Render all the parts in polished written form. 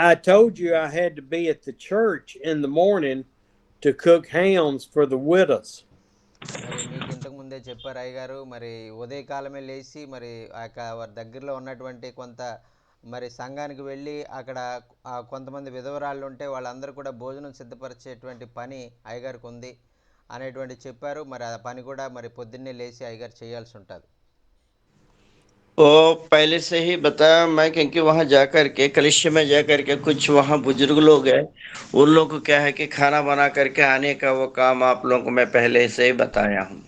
I told you I had to be at the church in the morning to cook hams for the widows. మరి మీకు ఇంతకు ముందే చెప్పారు అయ్యగారు, మరి ఉదయకాలమే లేచి మరి ఆ యొక్క వారి దగ్గరలో ఉన్నటువంటి కొంత మరి సంఘానికి వెళ్ళి అక్కడ కొంతమంది విధవరాళ్ళు ఉంటే వాళ్ళందరూ కూడా భోజనం సిద్ధపరిచేటువంటి పని అయ్యగారికి ఉంది అనేటువంటి చెప్పారు. మరి ఆ పని కూడా మరి పొద్దున్నే లేచి అయ్యగారు చేయాల్సి ఉంటుంది. वो पहले से ही बताया मैं, क्योंकि वहां जाकर के कलिसिया में जाकर के कुछ वहां बुजुर्ग लोग हैं, उन लोग को क्या है कि खाना बना करके आने का वो काम आप लोगों को मैं पहले से ही बताया हूँ.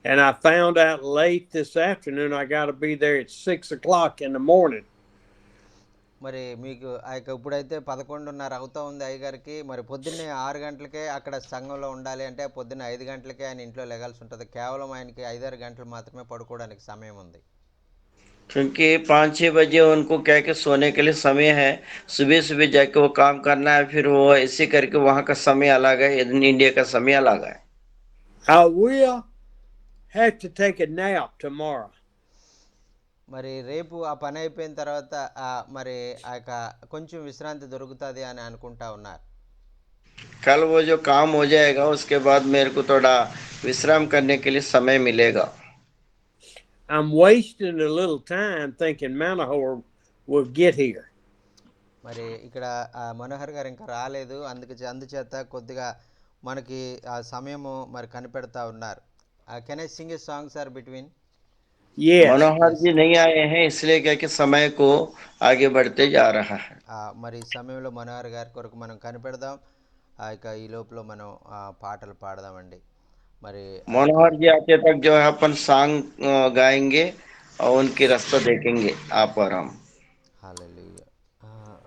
And I found out late this afternoon I got to be there at 6 o'clock in the morning. మరి మీకు ఆ యొక్క ఇప్పుడైతే 11:30 అవుతా ఉంది అయ్యగారికి. మరి పొద్దున్నే 6 గంటలకే అక్కడ సంఘంలో ఉండాలి అంటే పొద్దున్న 5 గంటలకే ఆయన ఇంట్లో లెగాల్సి ఉంటుంది. కేవలం ఆయనకి 5-6 గంటలు మాత్రమే పడుకోవడానికి సమయం ఉంది. क्योंकि 5-6 बजे उनको क्या कि सोने के लिए समय है, सुबह सुबह जाके वो काम करना है, फिर वो ऐसे करके वहाँ का समय अलग है, इंडिया का समय अलग है. I will have to take a nap tomorrow. మరి రేపు ఆ పని అయిపోయిన తర్వాత మరి ఆ యొక్క కొంచెం విశ్రాంతి దొరుకుతుంది అని అనుకుంటా ఉన్నారు. कल वो जो काम हो जाएगा उसके बाद मेरे को थोड़ा विश्राम करने के लिए समय मिलेगा. I'm wasting a little time thinking Manahour will get here. మరి ఇక్కడ మనోహర్ గారు ఇంకా రాలేదు, అందుచేత కొద్దిగా మనకి ఆ సమయము మరి కనిపెడతా ఉన్నారు. Can I sing a song sir between? Yes. Manohar yes. जी नहीं आए हैं, इसलिए क्या कि समय को आगे बढ़ते जा रहा है. మరి ఈ సమయంలో మనోహర్ గారి కొరకు మనం కనిపెడదాం. ఈ లోపల మనం పాటలు పాడదామండి. మరి ఆ యొక్క मनोहर जी आते तक जो है अपन सॉन्ग गाएंगे और उनकी रास्ता देखेंगे आप और हम. హల్లెలూయా.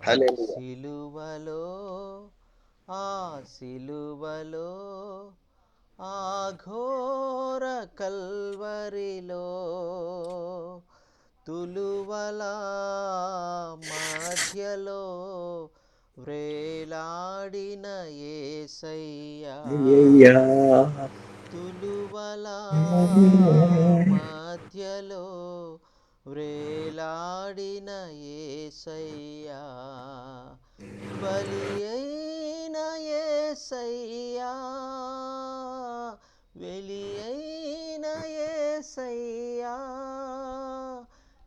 हालेलुया. సిలువలో ఆ సిలువలో ఆ ఘోర కల్వరిలో తులువల మధ్యలో వ్రేలాడిన యేసయ్యా, Yeah. తులువల మధ్యలో వ్రేలాడిన యేసయ్యా, బలి అయిన యేసయ్యా, వెలి అయిన యేసయ్యా,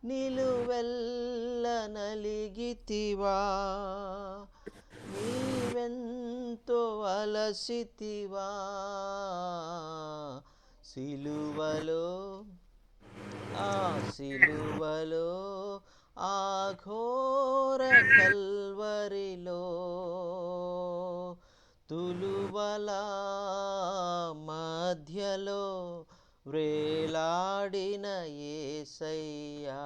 నిలువెల్ల నలిగితివా, నీవెంతో అలసితివా, సిలువలో ఆ సిలువలో ఆ ఘోర కల్వరిలో తులువల మధ్యలో వ్రేలాడిన యేసయ్యా,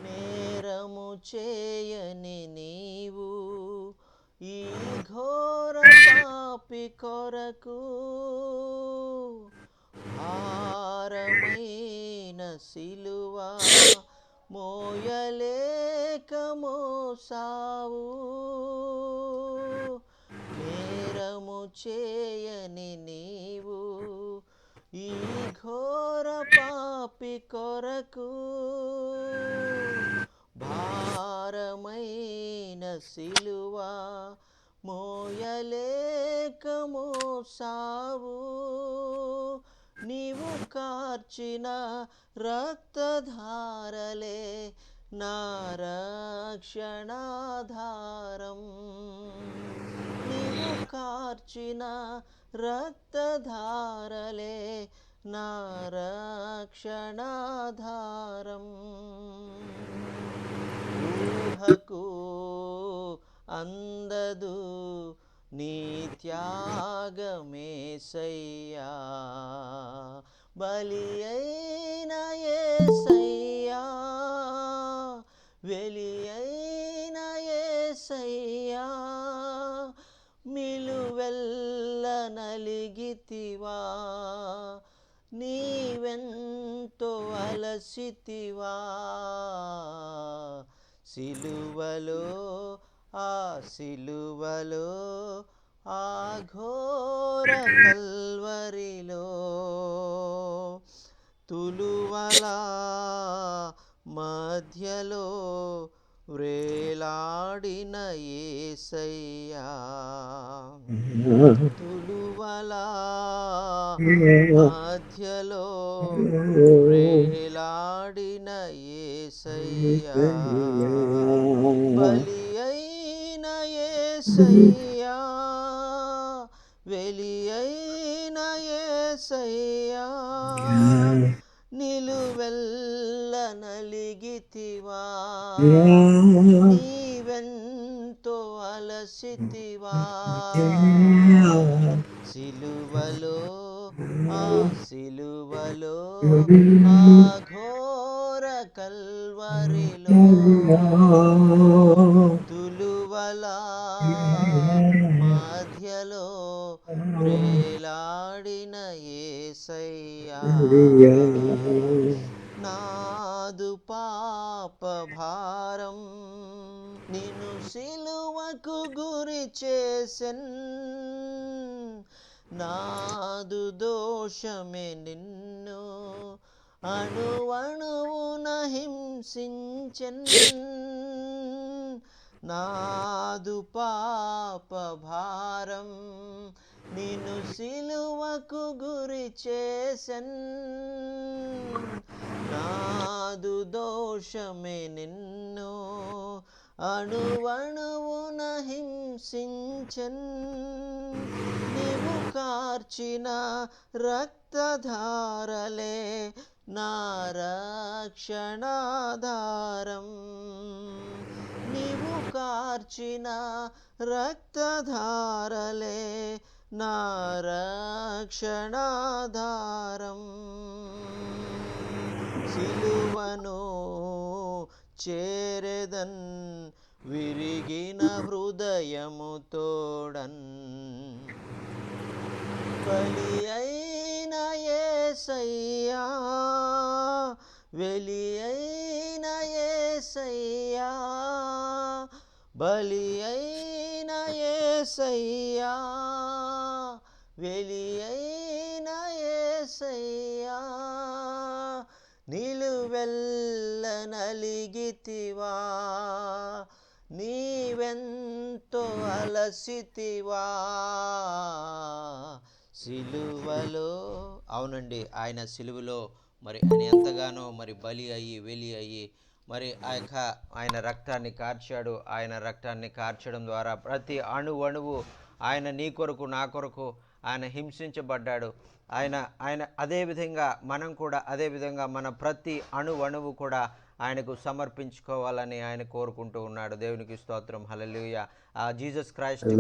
నేరము చేయని నీవు ఈ ఘోర పాపి కొరకు భారమైన సిలువ మోయలేక మోసావు, నేరము చేయని నీవు ఈ ఘోర పాపి కొరకు భారమైన సిలువ మోయలేక మోసావు, నీవు కార్చిన రక్తధారలే నా రక్షణాధారం, నీవు కార్చిన రక్తధారలే నా రక్షణాధారం, ఊహకు అందదు నీ త్యాగమేసయ్యా, బలి అయిన యేసయ్యా, వెలి అయిన యేసయ్యా, మిలువెల్ల నలిగితివా, నీవెంతో అలసితివా, సిలువలో ఆ సిలువలో ఆ ఘోర కల్వరిలో తులువల మధ్యలో వ్రేలాడిన యేసయ్యా తులువలా మధ్యలో వ్రేలాడిన యేసయ్యా బలి అయిన యేసయ్యా వెలి అయిన యేసయ్యా నిలువెల్ల నలిగితివా నీవెంతో అలసితివా సిలువలో ఆ సిలువలో ఆ ఘోర కల్వరిలో తులువలా మధ్యలో వ్రేలాడిన యేసయ్యా నాదు పాప భారం నిన్ను సిలువకు గురి చేసెన్ నాదు దోషమే నిన్ను అణువణువున హింసించెన్ నాదు పాప భారం నిన్ను సిలువకు గురి చేసెన్ నాదు దోషమే నిన్ను అణువణువున హింసించెన్ నీవు కార్చిన రక్తధారలే నా రక్షణాధారం నీవు కార్చిన రక్తధారలే నా రక్షణాధారం సిలువను చేరెదన్ విరిగిన హృదయము తోడన్ బలి అయిన యేసయ్యా వెలి అయిన యేసయ్యా బలి అయిన యేసయ్యా వెలి అయిన యేసయ్యా నిలువెల్ల నలిగితివా నీవెంతో అలసితివా సిలువలో అవునండి ఆయన సిలువలో మరి ఆయన ఎంతగానో మరి బలి అయ్యి వెలి అయ్యి మరి ఆయన రక్తాన్ని కార్చాడు. ఆయన రక్తాన్ని కార్చడం ద్వారా ప్రతి అణువు ఆయన నీ కొరకు నా కొరకు ఆయన హింసించబడ్డాడు. ఆయన అదేవిధంగా మనం కూడా అదేవిధంగా మన ప్రతి అణువు కూడా ఆయనకు సమర్పించుకోవాలని ఆయన కోరుకుంటూ ఉన్నాడు. దేవునికి స్తోత్రం. Hallelujah. Jesus Christ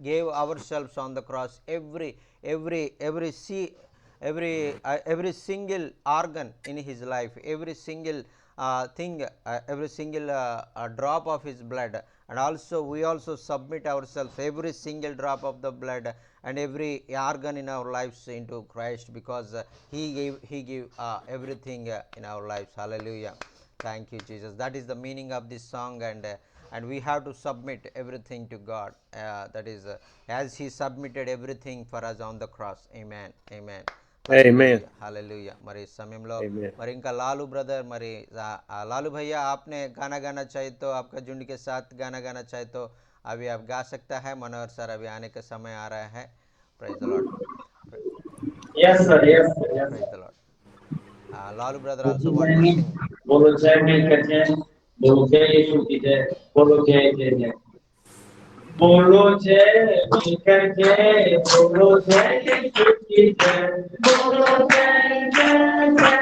gave ourselves on the cross. Every single organ in his life, every single thing, every single drop of his blood, and also we also submit ourselves, every single drop of the blood and every organ in our lives into Christ, because he gave everything in our lives. Hallelujah. Thank you, Jesus. That is the meaning of this song, and we have to submit everything to God. That is as he submitted everything for us on the cross. Amen. Hallelujah. మరి సమయంలో మరి ఇంకా లాलू brother, మరి लालू भैया आपने गाना गाना चाहे तो आपका झुंड के साथ गाना गाना चाहे तो अभी आप गा सकता है. मनोहर सर अभी आने का समय आ रहा है. Praise the Lord. Yes sir, yes sir, yes praise sir. The Lord. Lalu brother also want to sing. बोलो जय मिलकर जय, बोलो जय यीशु की जय, बोलो जय जय जय, बोलो जय मिलकर जय, बोलो जय यीशु की जय, बोलो जय जय जय,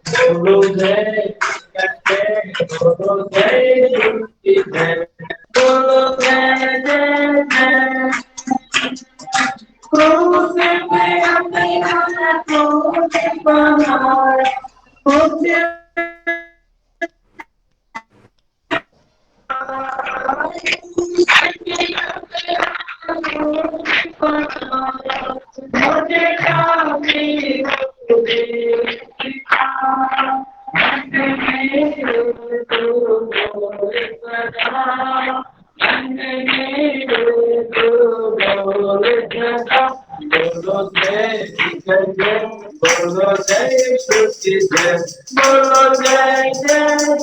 बोलो जय मिलकर जय, बोलो जय यीशु की जय, बोलो जय जय जय. क्रूस पे अपने हाथों से पहाड़ मुझे बोलो जय जय जय, बोलो जय यीशु की जय, बोलो जय जय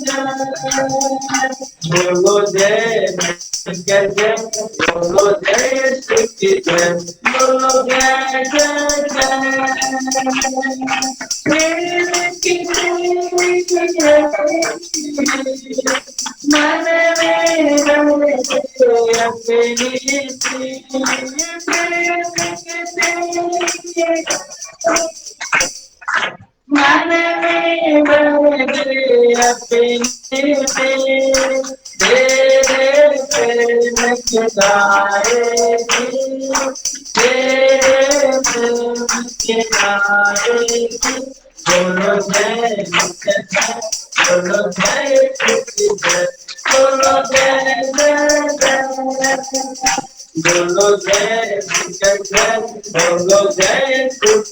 जय. बोलो जय शंकर जय, बोलो जय स्तुति जय, बोलो जय जय जय। मन में रहे मन में बदले अपने तेरे प्रेम के गाएगी, तेरे प्रेम के गाएगी। बोलो जय जय, बोलो जय जय, बोलो जय जय जय, बोलो जय जय,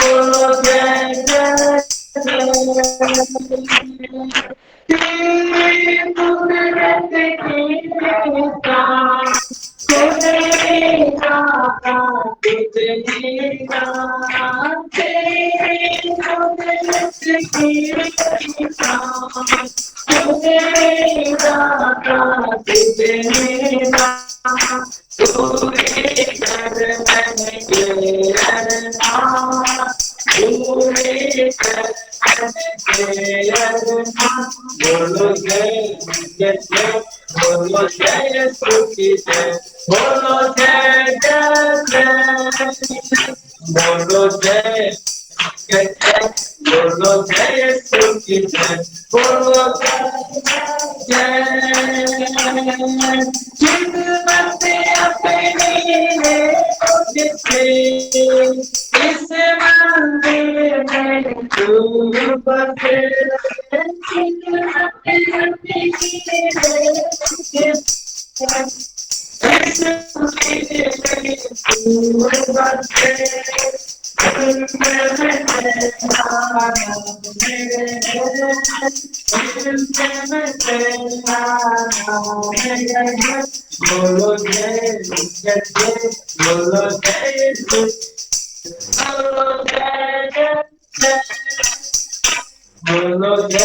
बोलो जय जय, बोलो जय जय बोलो जय जय, बोलो जय स्तुति जय, बोलो जय जय, बोलो जय जय, बोलो जय स्तुति जय, बोलो जय जय। जिसमत अपनी इस मंदिर में तू बसे, बोलो जय जय, बोलो जय बोलो जय जय, बोलो जय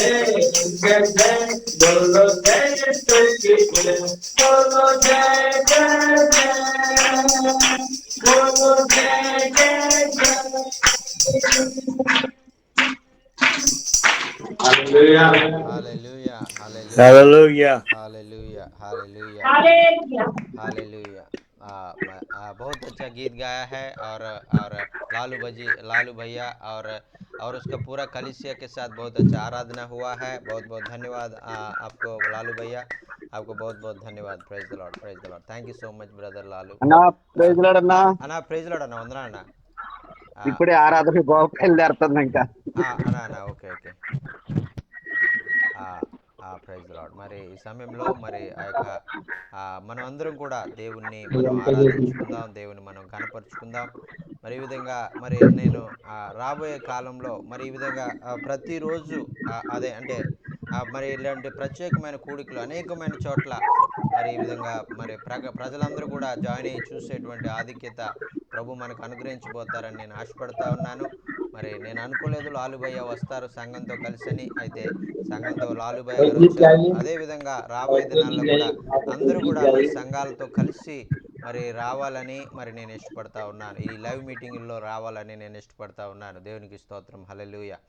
जय, बोलो जय स्तुति जय, बोलो जय जय, बोलो जय जय। Hallelujah, hallelujah hallelujah Hallelujah. Hallelujah hallelujah hallelujah. Hallelujah. बहुत अच्छा गीत गाया है और लालू भैया और उसका पूरा कलिसिया के साथ बहुत अच्छा आराधना हुआ है। बहुत बहुत धन्यवाद आपको लालू भैया, आपको बहुत बहुत धन्यवाद। Praise the Lord, praise the Lord. Thank you so much brother Lalu అన్నా ప్రైజ్ లార్డ్ అన్నా. అన్నా. ప్రైజ్ లార్డ్ అన్న, వందనా అన్న. ఇప్పుడే ఆరాధన బయలుదేరుతుంది ఇంకా. అన్నా అన్నా, okay okay. Praise the Lord. మరి ఈ సమయంలో మరి ఆ యొక్క మనం అందరం కూడా దేవుణ్ణి మనం ఆరాధించుకుందాం, దేవుని మనం కనపరుచుకుందాం. మరి ఈ విధంగా మరి నేను రాబోయే కాలంలో మరి ఈ విధంగా ప్రతిరోజు అదే అంటే మరి ఇలాంటి ప్రత్యేకమైన కూడికలు అనేకమైన చోట్ల మరి ఈ విధంగా మరి ప్రజలందరూ కూడా జాయిన్ అయ్యి చూసేటువంటి ఆధిక్యత ప్రభు మనకు అనుగ్రహించబోతారని నేను ఆశపడతా ఉన్నాను. మరి నేను అనుకోలేదు లాలుభయ్య వస్తారు సంఘంతో కలిసని. అయితే సంఘంతో లాలుభయ్య గారు వచ్చారు. అదేవిధంగా రాబోయే దినాల్లో కూడా అందరూ కూడా మరి సంఘాలతో కలిసి మరి రావాలని మరి నేను ఇష్టపడతా ఉన్నాను. ఈ లైవ్ మీటింగుల్లో రావాలని నేను ఇష్టపడతా ఉన్నాను. దేవునికి స్తోత్రం, హల్లెలూయా.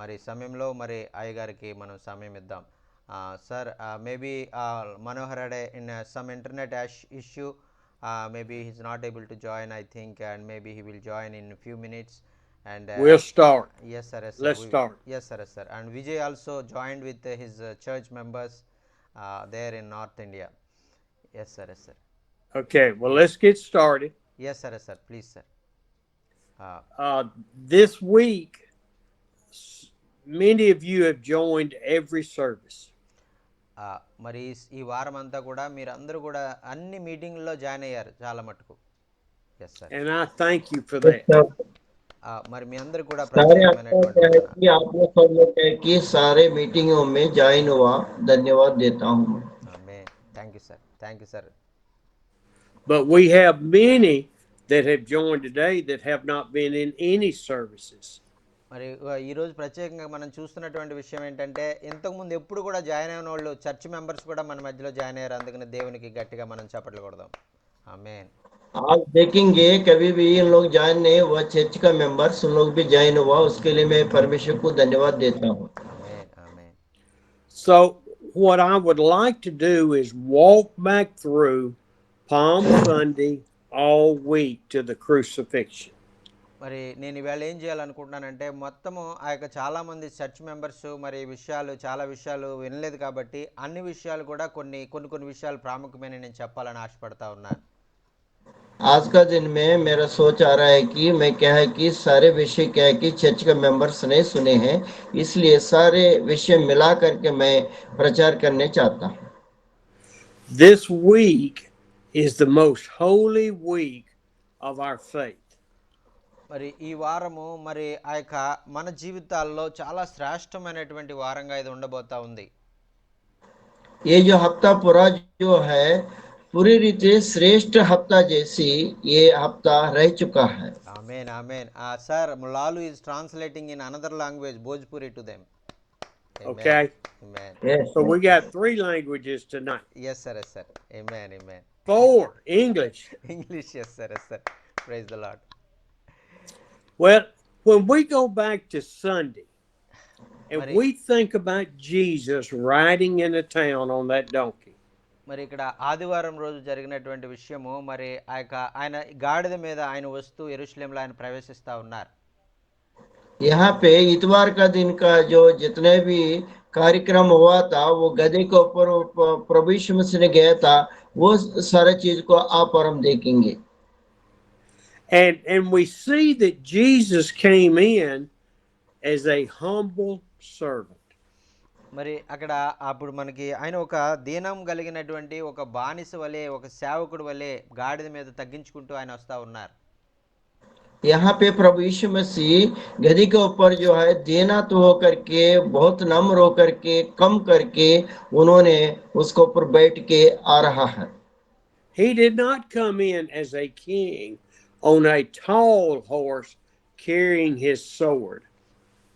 మరి సమయంలో మరి అయ్యగారికి మనం సమయం ఇద్దాం. Sir, maybe Manohar had some internet issue. Maybe he's not able to join, I think, and maybe he will join in a few minutes. And We'll start. Yes sir, yes sir. Let's start. Yes sir, yes sir. And Vijay also joined with his church members there in North India. Yes sir, yes sir. Okay, well, let's get started. Yes sir, yes sir. Please sir. This week, many of you have joined every service. మరి ఈ వారం అంతా కూడా మీరు అందరూ కూడా అన్ని మీటింగ్లో జాయిన్ అయ్యారు చాలా మటుకు. Yes sir. And I thank you for that. మరి మీ అందరూ కూడా कि सारे मीटिंगों में ज्वाइन हुआ, धन्यवाद देता हूँ. Thank you sir, thank you sir. But we have many that have joined today that have not been in any services. మరి ఈరోజు ప్రత్యేకంగా మనం చూస్తున్నటువంటి విషయం ఏంటంటే ఇంతకుముందు ఎప్పుడు కూడా జాయిన్ అయిన వాళ్ళు చర్చ్ మెంబర్స్ కూడా మన మధ్యలో జాయిన్ అయ్యారు. అందుకని దేవునికి గట్టిగా మనం చప్పట్లు కొడదాం. ఆమేన్. आज देखेंगे कभी भी इन लोग ज्वाइन नहीं हुआ चर्च का मेंबर्स उन लोग भी ज्वाइन हुआ उसके लिए मैं परमेश्वर को धन्यवाद देता हूँ. ఆమేన్. ఆమేన్. So, what I would like to do is walk back through Palm Sunday all week to the crucifixion. మరి నేను ఈవేళ ఏం చేయాలనుకుంటున్నానంటే మొత్తము ఆ యొక్క చాలామంది చర్చ్ మెంబర్స్ మరి చాలా విషయాలు వినలేదు కాబట్టి అన్ని విషయాలు కూడా కొన్ని విషయాలు ప్రాముఖ్యమైన నేను చెప్పాలని ఆశపడతా ఉన్నాను. आज का दिन में मेरा सोच आ रहा है कि मैं क्या है कि सारे विषय क्या है कि चर्च के मेंबर्स ने सुने हैं इसलिए सारे विषय मिला करके मैं प्रचार करने चाहता हूँ. This week is the most holy week of our faith. మరి ఈ వారము మరి ఆ యొక్క మన జీవితాల్లో చాలా శ్రేష్టమైనటువంటి వారంగా ఇది ఉండబోతా ఉంది. ये जो हफ्ता पूरा जो है पूरी रीति श्रेष्ठ हफ्ता जैसी ये हफ्ता रह चुका है. Amen. Amen. Sir Lalu is translating in another language Bhojpuri to them. Okay? Amen. Yes. So, we got 3 languages tonight. yes sir. Amen. Amen. 4 English. English. yes sir. Praise the Lord. Well, when we go back to Sunday and Mari- we think about Jesus riding into town on that donkey, మరి ఇక్కడ ఆదివారం రోజు జరిగినటువంటి విషయము మరి ఆయన గాడిద మీద ఆయన వస్తూ యెరూషలేములో ఆయన ప్రవేశిస్తా ఉన్నారు. यहाँ पे इतवार का दिन का जो जितने भी कार्यक्रम हुआ था वो गधे के ऊपर प्रभु यीशु मसीह ने गया था वो सारा चीज को आप और हम देखेंगे. and we see that Jesus came in as a humble servant. మరి అక్కడ అప్పుడు మనకి ఆయన ఒక దీనం కలిగినటువంటి ఒక బానిస వలె ఒక సేవకుడు వలె గాడిద మీద తగ్గించుకుంటూ ఆయన వస్తా ఉన్నారు. यहाँ पे प्रभु यीशु मसीह गधी के ऊपर जो है देना तो होकर के बहुत नम्र होकर के कम करके उन्होंने उसके ऊपर बैठ के आ रहा है. He did not come in as a king on a tall horse carrying his sword.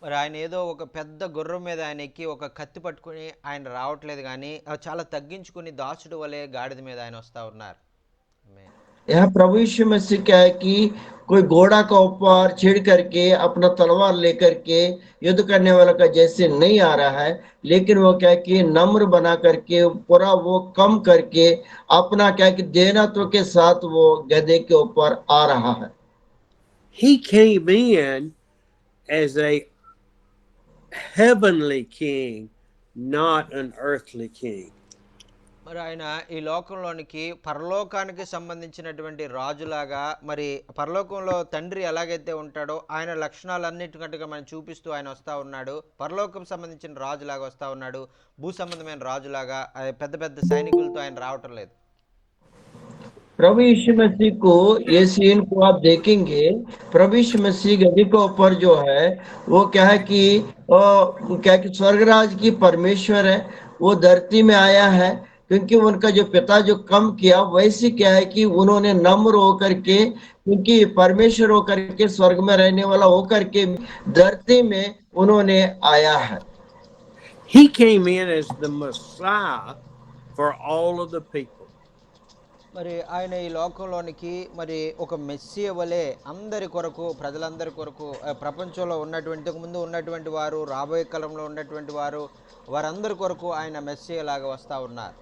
మరి ఆయన ఏదో ఒక పెద్ద గుర్రం మీద ఆయన ఎక్కి ఒక కత్తి పట్టుకుని ఆయన రావట్లేదు కానీ చాలా తగ్గించుకుని దాసుడు వలె గాడిద మీద ఆయన వస్తా ఉన్నారు. ఆమేన్. यहाँ प्रभु यीशु मसीह क्या है कि कोई घोड़ा का ऊपर छिड़ करके अपना तलवार लेकर के युद्ध करने वाला का जैसे नहीं आ रहा है लेकिन वो क्या है कि नम्र बना करके पूरा वो कम करके अपना क्या है कि देनत्व के साथ वो गधे के ऊपर आ रहा है. He came in as a heavenly king, not an earthly king. మరి ఆయన ఈ లోకంలోనికి పరలోకానికి సంబంధించినటువంటి రాజులాగా మరి పరలోకంలో తండ్రి ఎలాగైతే ఉంటాడో ఆయన లక్షణాలన్నిటికంటే మనం చూపిస్తూ ఆయన వస్తూ ఉన్నాడు. పరలోకం సంబంధించిన రాజులాగా వస్తూ ఉన్నాడు. భూ సంబంధమైన రాజులాగా పెద్ద పెద్ద సైనికులతో ఆయన రావటం లేదు. प्रभु यीशु मसीह को ये सीन को आप देखेंगे प्रभु यीशु मसीह गधी के ऊपर जो है वो क्या है कि क्या कि स्वर्गराज की परमेश्वर है वो धरती में आया है क्योंकि उनका जो पिता जो कम किया वैसे क्या है कि उन्होंने नम्र होकर के क्योंकि परमेश्वर होकर के स्वर्ग में रहने वाला होकर के धरती में उन्होंने आया है. He came in as the Messiah for all of the people. మరి ఆయన ఈ లోకంలోనికి మరి ఒక మెస్సియ వలె అందరి కొరకు ప్రజలందరి కొరకు ప్రపంచంలో ఉన్నటువంటి ఇంతకుముందు ఉన్నటువంటి వారు రాబోయే కాలంలో ఉన్నటువంటి వారు వారందరి కొరకు ఆయన మెస్సియ లాగా వస్తూ ఉన్నారు.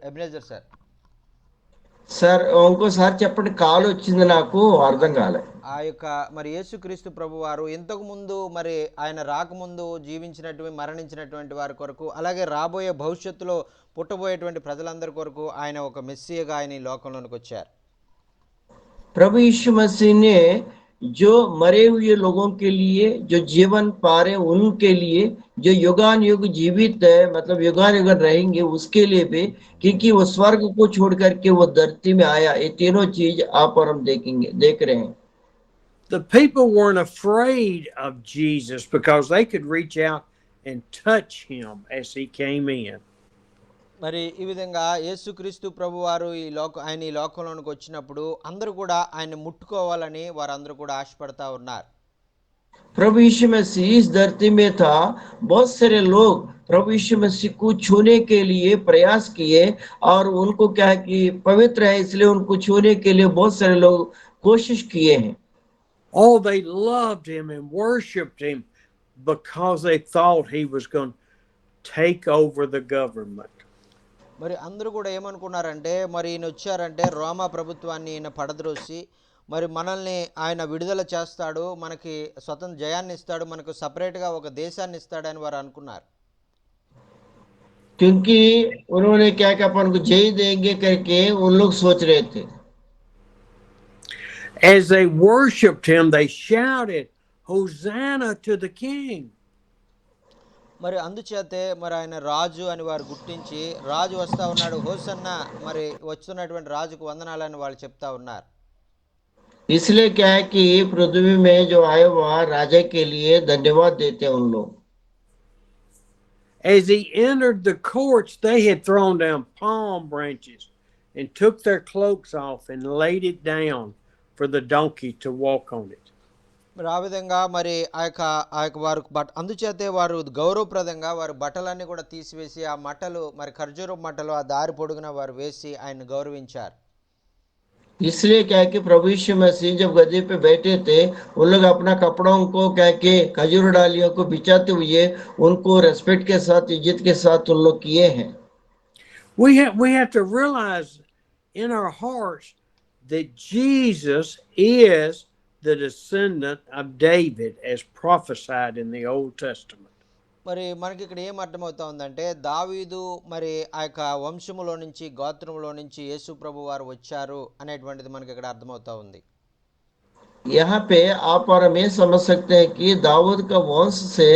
Ebenezer sir. సార్ ఇంకోసారి చెప్పండి కాల్ వచ్చింది నాకు అర్థం కాలే. ఆ యొక్క మరి యేసుక్రీస్తు ప్రభు వారు ఇంతకు ముందు మరి ఆయన రాకముందు జీవించినటువంటి మరణించినటువంటి వారి కొరకు అలాగే రాబోయే భవిష్యత్తులో పుట్టబోయేటువంటి ప్రజలందరి కొరకు ఆయన ఒక మెస్సియగా ఆయన ఈ లోకంలోనికి వచ్చారు. प्रभु यीशु मसीह ने जो मरे हुए लोगों के लिए जो जीवन पा रहे उनके लिए जो युगान युग जीवित है मतलब युगान युग रहेंगे उसके लिए भी क्योंकि वो स्वर्ग को छोड़ करके वो धरती में आया. ये तीनों चीज आप और हम देख रहे हैं. The people weren't afraid of Jesus because they could reach out and touch him as he came in. మరి ఈ విధంగా యేసుక్రీస్తు ప్రభువారు ఆయన ఈ లోకంలోనికి వచ్చినప్పుడు అందరూ కూడా ఆయన్ని ముట్టుకోవాలని వారందరూ కూడా ఆశపడతా ఉన్నారు. प्रभु यीशु मसीह इस धरती में था, बहुत सारे लोग प्रभु यीशु मसीह को छूने के लिए प्रयास किए और उनको क्या है कि पवित्र है इसलिए उनको छूने के लिए बहुत सारे लोग कोशिश किए हैं. Oh, they loved him and worshiped him because they thought he was going to take over the government. మరి అందరూ కూడా ఏమనుకున్నారంటే మరి ఈయన వచ్చారంటే రోమా ప్రభుత్వాన్ని ఈయన పడద్రోసి మరి మనల్ని ఆయన విడుదల చేస్తాడు, మనకి స్వతంత్ర జయాన్ని ఇస్తాడు, మనకు సపరేట్గా ఒక దేశాన్ని ఇస్తాడని వారు అనుకున్నారు. क्योंकि उन्होंने क्या क्या अपन को जय देंगे करके उन लोग सोच रहे थे. As they worshiped him, they shouted, "Hosanna to the King!" మరి అందుచేతే మరి ఆయన రాజు అని వారు గుర్తించి రాజు వస్తా ఉన్నాడు, హోసన్నా, మరి వస్తున్నటువంటి రాజుకు వందనాలని వాళ్ళు చెప్తా ఉన్నారు. इसलिए क्या है कि पृथ्वी में जो आए हुआ राजा के लिए धन्यवाद देते हैं उन लोग. As he entered the courts, they had thrown down palm branches and took their cloaks off and laid it down for the donkey to walk on it. మరి ఆ విధంగా మరి ఆ యొక్క వారు అందుచేతే వారు గౌరవప్రదంగా వారు బట్టలన్నీ కూడా తీసివేసి ఆ మట్టలు మరి ఖర్జూర మట్టలు ఆ దారి పొడుగున వారు వేసి ఆయన గౌరవించారు. इसलिए क्या है कि प्रभु यीशु मसीह जब गद्दे पे बैठे थे उन लोग अपना कपड़ों को क्या कि खजूर डालियों को बिछाते हुए उनको रेस्पेक्ट के साथ इज्जत के साथ उन लोग किए हैं. We have to realize in our hearts that Jesus is the descendant of David as prophesied in the Old Testament. మరి మనకి ఇక్కడ ఏం అర్థమవుతా ఉందంటే దావీదు మరి ఆ యొక్క వంశములో నుంచి గోత్రములో నుంచి యేసు ప్రభు వారు వచ్చారు అనేటువంటిది మనకి ఇక్కడ అర్థమవుతా ఉంది. यहाँ पे आप और हम ये समझ सकते हैं कि दाऊद का वंश से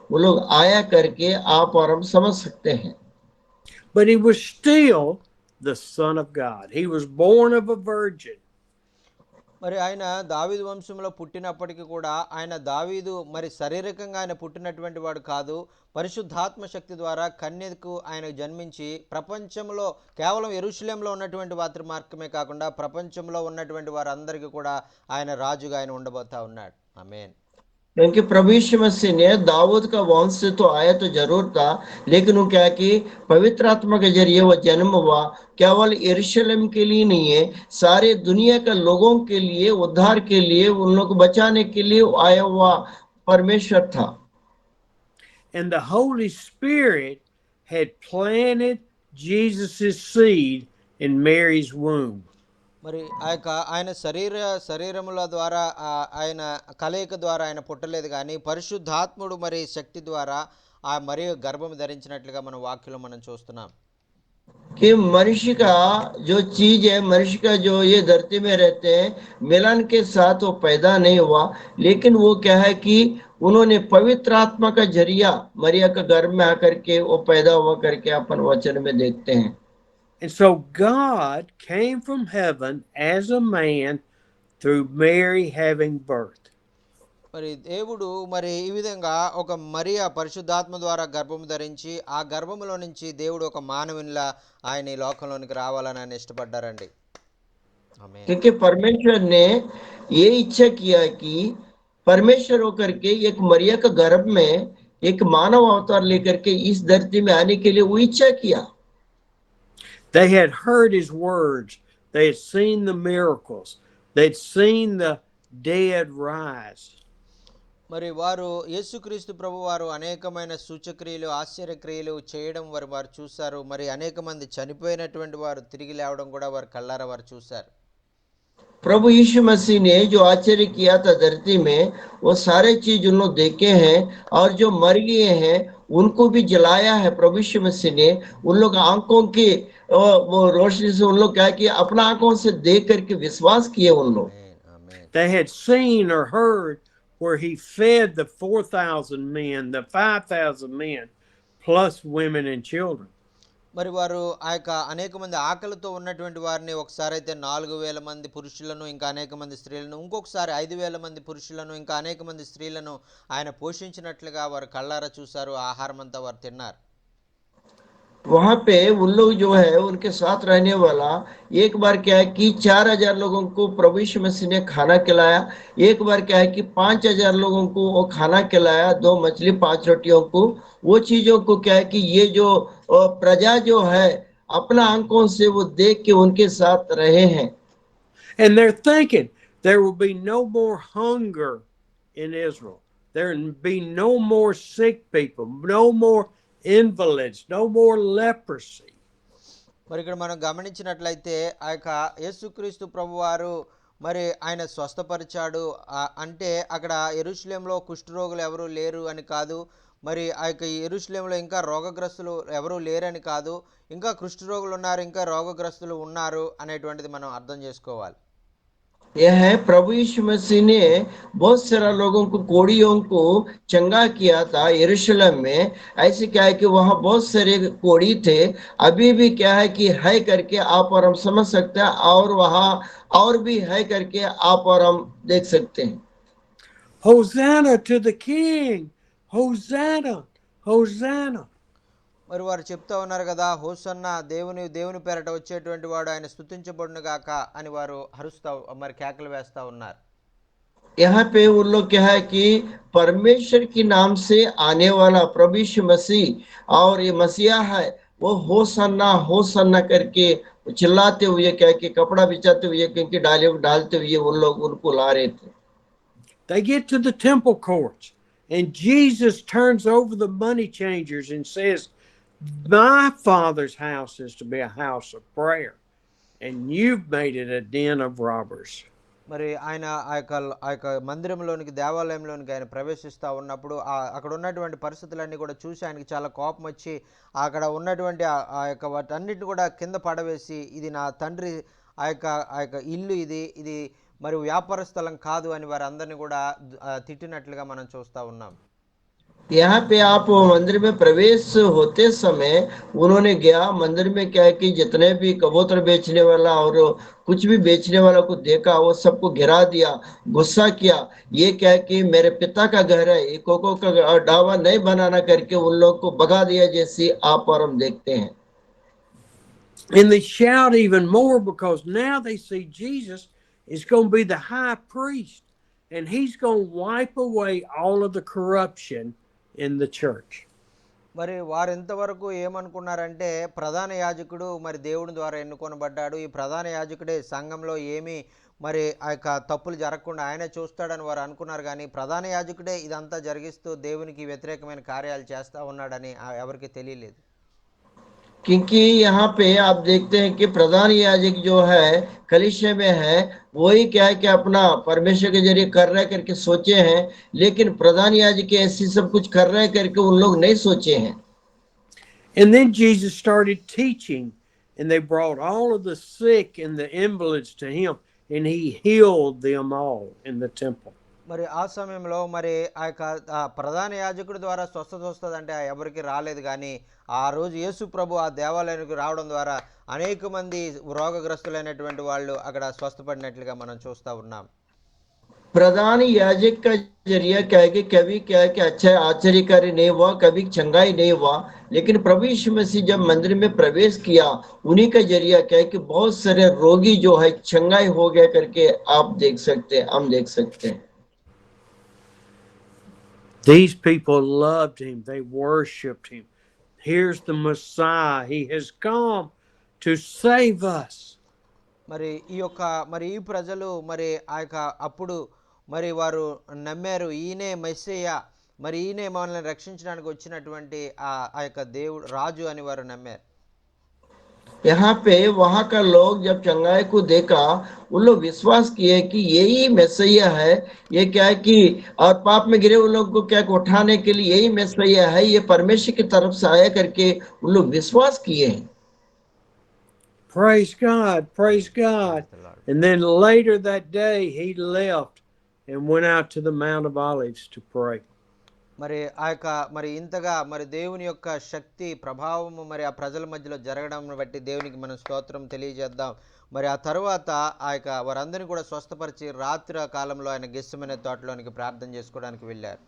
वो लोग आया करके आप और हम समझ सकते हैं. But he was still the Son of God. He was born of a virgin. మరి ఆయన దావీదు వంశంలో పుట్టినప్పటికీ కూడా ఆయన దావీదు మరి శారీరకంగా ఆయన పుట్టినటువంటి వాడు కాదు, పరిశుద్ధాత్మ శక్తి ద్వారా కన్యకు ఆయన జన్మించి ప్రపంచంలో కేవలం యెరూషలేంలో ఉన్నటువంటి వారి మార్గమే కాకుండా ప్రపంచంలో ఉన్నటువంటి వారందరికీ కూడా ఆయన రాజుగా ఆయన ఉండబోతా ఉన్నాడు. ఆమేన్. क्योंकि प्रभु यीशु मसीह ने दाऊद का वंश से तो आया तो जरूर था, लेकिन वो क्या कि पवित्र आत्मा के जरिए वो जन्म हुआ केवल यरूशलेम के लिए नहीं है, सारे दुनिया के लोगों के लिए, उद्धार के लिए, उन लोग को बचाने के लिए आया हुआ परमेश्वर था. And the Holy Spirit had planted Jesus' seed in Mary's womb. మరి ఆ యొక్క ఆయన శరీరముల ద్వారా ఆయన కలయిక ద్వారా ఆయన పుట్టలేదు, కానీ పరిశుద్ధాత్ముడు మరి శక్తి ద్వారా ఆ మరి గర్భం ధరించినట్లుగా మన వాక్యంలో మనం చూస్తున్నాం. कि मनुष्य का जो चीज है, मनुष्य का जो ये धरती में रहते हैं मिलन के साथ वो पैदा नहीं हुआ, लेकिन वो क्या है कि उन्होंने पवित्र आत्मा का जरिया मरिया का गर्भ में आकर के वो पैदा हुआ करके अपन वचन में देखते हैं. And so God came from heaven as a man through Mary having birth. మరి దేవుడు మరి ఈ విధంగా ఒక మరియా పరిశుద్ధాత్మ ద్వారా గర్భం ధరించి ఆ గర్భములో నుంచి దేవుడు ఒక మానవునిలా ఆయన ఈ లోకంలోనికి రావాలని ఆయన ఇష్టపడ్డారండి. ఆమేన్. क्योंकि परमेश्वर ने ये इच्छा किया कि परमेश्वर होकर के एक मरिया का गर्भ में एक मानव अवतार लेकर के इस धरती में आने के लिए वो इच्छा किया. They had heard his words. They had seen the miracles. They'd seen the dead rise. మరి వారు యేసుక్రీస్తు ప్రభు వారు అనేకమైన సూచక్రియలు ఆశ్చర్యక్రియలు చేయడం వారు చూశారు. మరి అనేక మంది చనిపోయినటువంటి వారు తిరిగి లేవడం కూడా వారు కళ్ళారా వారు చూశారు. प्रभु यीशु मसीह ने जो आश्चर्य किया था धरती में वो सारे चीज उन लोग देखे हैं, और जो मर गए हैं उनको भी जलाया है प्रभु यीशु मसीह ने. उन लोग आंखों की वो रोशनी से उन लोग क्या कि अपना आंखों से देख करके विश्वास किए उन लोग. ఆమేన్, ఆమేన్. They had seen or heard where he fed the 4,000 men, the 5,000 men, plus women and children. మరి వారు ఆ యొక్క అనేక మంది ఆకలితో ఉన్నటువంటి వారిని ఒకసారి అయితే 4,000 మంది పురుషులను ఇంకా అనేక మంది స్త్రీలను, ఇంకొకసారి 5,000 మంది పురుషులను ఇంకా అనేక మంది స్త్రీలను ఆయన పోషించినట్లుగా వారు కళ్ళారా చూశారు. ఆహారం అంతా వారు తిన్నారు. वहां पे उन लोग जो है उनके साथ रहने वाला एक बार क्या है कि 4,000 लोगों को प्रभु यीशु मसीह ने खाना खिलाया। एक बार क्या है कि 5,000 लोगों को वो खाना खिलाया, 2 मछली 5 रोटियों को। वो चीजों को क्या है कि ये जो प्रजा जो है अपना आंखों से वो देख के उनके साथ रहे हैं। And they're thinking there will be no more hunger in Israel. There will be no more sick people, no more invalids, no more leprosy. మరి ఇక్కడ మనం గమనించినట్లయితే ఆ యొక్క యేసుక్రీస్తు ప్రభువారు మరి ఆయన స్వస్థపరిచాడు అంటే అక్కడ యెరూషలేంలో కుష్ఠరోగులు ఎవరు లేరు అని కాదు, మరి ఆ యొక్క యెరూషలేంలో ఇంకా రోగగ్రస్తులు ఎవరు లేరని కాదు, ఇంకా కుష్ఠరోగులు ఉన్నారు, ఇంకా రోగగ్రస్తులు ఉన్నారు అనేటువంటిది మనం అర్థం చేసుకోవాలి. यह है प्रभु यीशु मसीह ने बहुत सारा लोगों को कोड़ियों को चंगा किया था यरूशलेम में। ऐसे क्या है कि वहां बहुत सारे कोड़ी थे, अभी भी क्या है कि है करके आप और हम समझ सकते हैं, और वहां और भी है करके आप और हम देख सकते हैं। Hosanna to the King! Hosanna! Hosanna! మరి వారు చెప్తా ఉన్నారు కదా, హోసన్న దేవుని దేవుని పేరట వచ్చేటువంటి వాడు ఆయన స్తుతించబడును గాక అని వారు అరుస్తా మరి కేకలు వేస్తా ఉన్నారు. यहाँ पे उन लोग क्या है कि परमेश्वर के नाम से आने वाला प्रभु यीशु मसीह और ये मसीहा है, वो होसन्ना करके चिल्लाते हुए क्या है कि कपड़ा बिछाते हुए क्योंकि डालते हुए उन लोग उनको ला रहे थे। They get to the temple courts, and Jesus turns over the money changers and says, "My Father's house is to be a house of prayer, and you've made it a den of robbers." మరి ఆయన ఆ యొక్క మందిరంలోనికి, దేవాలయంలోనికి ఆయన ప్రవేశిస్తూ ఉన్నప్పుడు అక్కడ ఉన్నటువంటి పరిస్థితులన్నీ కూడా చూసి ఆయనకి చాలా కోపం వచ్చి అక్కడ ఉన్నటువంటి ఆ యొక్క వాటన్నిటిని కూడా కింద పడవేసి, ఇది నా తండ్రి ఆ యొక్క ఇల్లు, ఇది మరి వ్యాపార స్థలం కాదు అని వారందరినీ కూడా తిట్టినట్లుగా మనం చూస్తూ ఉన్నాం. यहाँ पे आप मंदिर में प्रवेश होते समय उन्होंने गया मंदिर में क्या है कि जितने भी कबूतर बेचने वाला और कुछ भी बेचने वाला को देखा, वो सबको गिरा दिया, गुस्सा किया। ये क्या है कि मेरे पिता का घर है, ये कोको का ढाबा नहीं बनाना करके उन लोग को भगा दिया, जैसे आप और हम देखते हैं। And they shout even more because now they see Jesus is going to be the high priest, and he's going to wipe away all of the corruption in the church. మరి వారు ఎంతవరకు ఏమనుకున్నారంటే ప్రధాన యాజకుడు మరి దేవుని ద్వారా ఎన్నుకొనబడ్డాడు, ఈ ప్రధాన యాజకుడే సంఘంలో ఏమీ మరి ఆ యొక్క తప్పులు జరగకుండా ఆయన చూస్తాడని వారు అనుకున్నారు. కానీ ప్రధాన యాజకుడే ఇదంతా జరిగిస్తూ దేవునికి వ్యతిరేకమైన కార్యాలు చేస్తూ ఉన్నాడని ఎవరికి తెలియలేదు. क्योंकि यहाँ पे आप देखते हैं कि प्रधान याजक जो है कलीसिया में है, वही क्या है कि अपना परमेश्वर के जरिए कर रहे करके सोचे हैं, लेकिन प्रधान याजक ऐसी सब कुछ कर रहे करके उन लोग नहीं सोचे हैं। And then Jesus started teaching, and they brought all of the sick and the invalids to him, and he healed them all in the temple. మరి ఆ సమయంలో మరి ఆ యొక్క ప్రధాన యాజకుడి ద్వారా స్వస్థత వస్తుందంటే ఎవరికి రాలేదు. కానీ ఆ రోజు యేసు ప్రభు ఆ దేవాలయానికి రావడం ద్వారా అనేక మంది రోగగ్రస్తులైనటువంటి వాళ్ళు అక్కడ స్వస్థపడినట్లుగా మనం చూస్తూ ఉన్నాం. प्रधान याजक का जरिया क्या है कि कभी क्या है कि अच्छा आश्चर्यकारी नहीं हुआ, कभी चंगाई नहीं हुआ, लेकिन प्रभु यीशु मसीह जब मंदिर में प्रवेश किया, उन्हीं का जरिया क्या है कि बहुत सारे रोगी जो है चंगाई हो गया करके आप देख सकते हैं, हम देख सकते हैं। These people loved him. They worshiped him. Here's the Messiah. He has come to save us. మరి ఈ ప్రజలు మరి ఆ యొక్క అప్పుడు మరి వారు నమ్మారు, ఈయనే మెస్సయ్య, మరి ఈయనే మనల్ని రక్షించడానికి వచ్చినటువంటి ఆ యొక్క దేవుడు రాజు అని వారు నమ్మారు. यहाँ पे वहां का लोग जब चंगाई को देखा, उन लोग विश्वास किए कि यही मैसैया है। ये क्या है कि और पाप में गिरे उन लोग को क्या उठाने के लिए यही मैसैया है, ये परमेश्वर की तरफ से आया करके उन लोग विश्वास किए हैं। Praise God, praise God. And then later that day he left and went out to the Mount of Olives to pray. మరి ఆ యొక్క మరి ఇంతగా మరి దేవుని యొక్క శక్తి ప్రభావము మరి ఆ ప్రజల మధ్యలో జరగడం బట్టి దేవునికి మనం స్తోత్రం తెలియజేద్దాం. మరి ఆ తర్వాత ఆ యొక్క వారందరినీ కూడా స్వస్థపరిచి రాత్రి కాలంలో ఆయన గెస్సెమనే తోటలోనికి ప్రార్థన చేసుకోవడానికి వెళ్ళారు.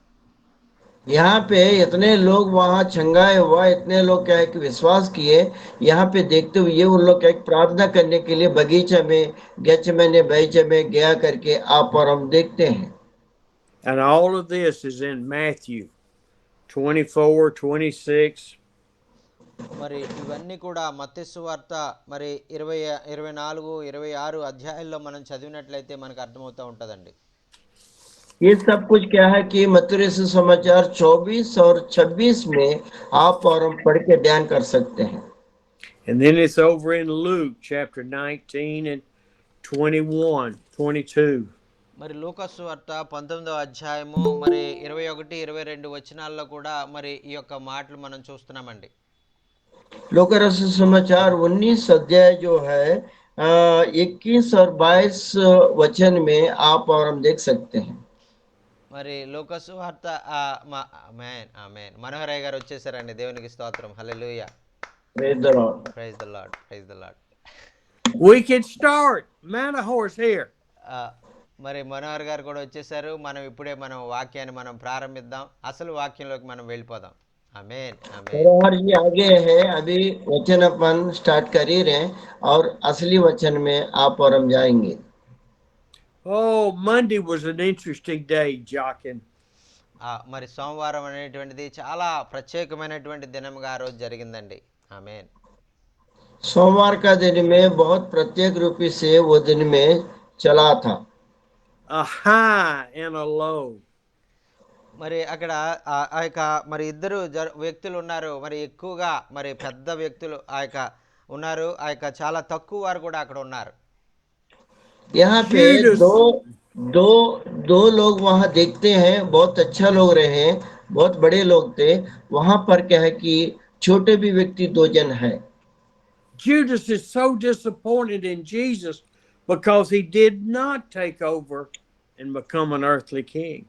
यहाँ पे इतने लोग वहां छंगाए हुआ, इतने लोग क्या है कि विश्वास किए। यहाँ पे देखते हुए उन लोग क्या है कि प्रार्थना करने के लिए बगीचे में, गेचमेने बगीचे में गया करके आप और हम देखते हैं। And all of this is in Matthew 24, 26. మరి ఇవన్నీ కూడా మత్తయి సువార్త మరి 24, 26 అధ్యాయాల్లో మనం చదివినట్లయితే మనకు అర్థమవుతూ ఉంటుందండి. ये सब कुछ क्या है कि मत्ती सुसमाचार 24 और 26 में आप और हम पढ़ के ध्यान कर सकते हैं। And then it's over in Luke chapter 19 and 21, 22. మరి లూకాసు వార్త 19వ అధ్యాయము మరి 21, 22 వచనాల్లో కూడా మరి ఈ యొక్క మాటలు మనం చూస్తున్నామండి. लोका सुसमाचार 19 अध्याय जो है 21 और 22 वचन में आप और हम देख सकते हैं। మరి లూకాసు వార్త ఆమేన్ ఆమేన్ మనోహరయ్య గారు వచ్చేసారండి. దేవునికి స్తోత్రం. Hallelujah. Praise the Lord. Praise the Lord. Praise the Lord. We can start. Mount a horse here. మరి మనోహర్ గారు కూడా వచ్చేసారు. మనం ఇప్పుడే వాక్యాన్ని మనం ప్రారంభిద్దాం. అసలు వాక్యంలోకి మనం వెళ్ళిపోదాం. ఆమేన్ ఆమేన్. मनोहर जी आगे है, अभी वचन अपन स्टार्ट कर ही रहे हैं और असली वचन में आप और हम जाएंगे। Oh, Monday was an interesting day, Jockin. మరి సోమవారం అనేటువంటిది చాలా ప్రత్యేకమైనటువంటి దినంగా ఆ రోజు జరిగిందండి. ఆమేన్. सोमवार का दिन में बहुत प्रत्येक रूपी से वो दिन में चला था। A high and a low. మరి అక్కడ ఆ యొక్క మరి ఇద్దరు వ్యక్తులు ఉన్నారు. మరి ఎక్కువగా మరి పెద్ద వ్యక్తులు ఆ యొక్క ఉన్నారు. ఆ యొక్క చాలా తక్కువ వారు కూడా అక్కడ ఉన్నారు. यहाँ पे Judas. दो दो लोग वहां देखते हैं, बहुत अच्छा लोग रहे, बहुत बड़े लोग थे। वहां पर क्या है कि छोटे भी व्यक्ति दो जन हैं। Judas is so disappointed in Jesus because he did not take over and become an earthly king.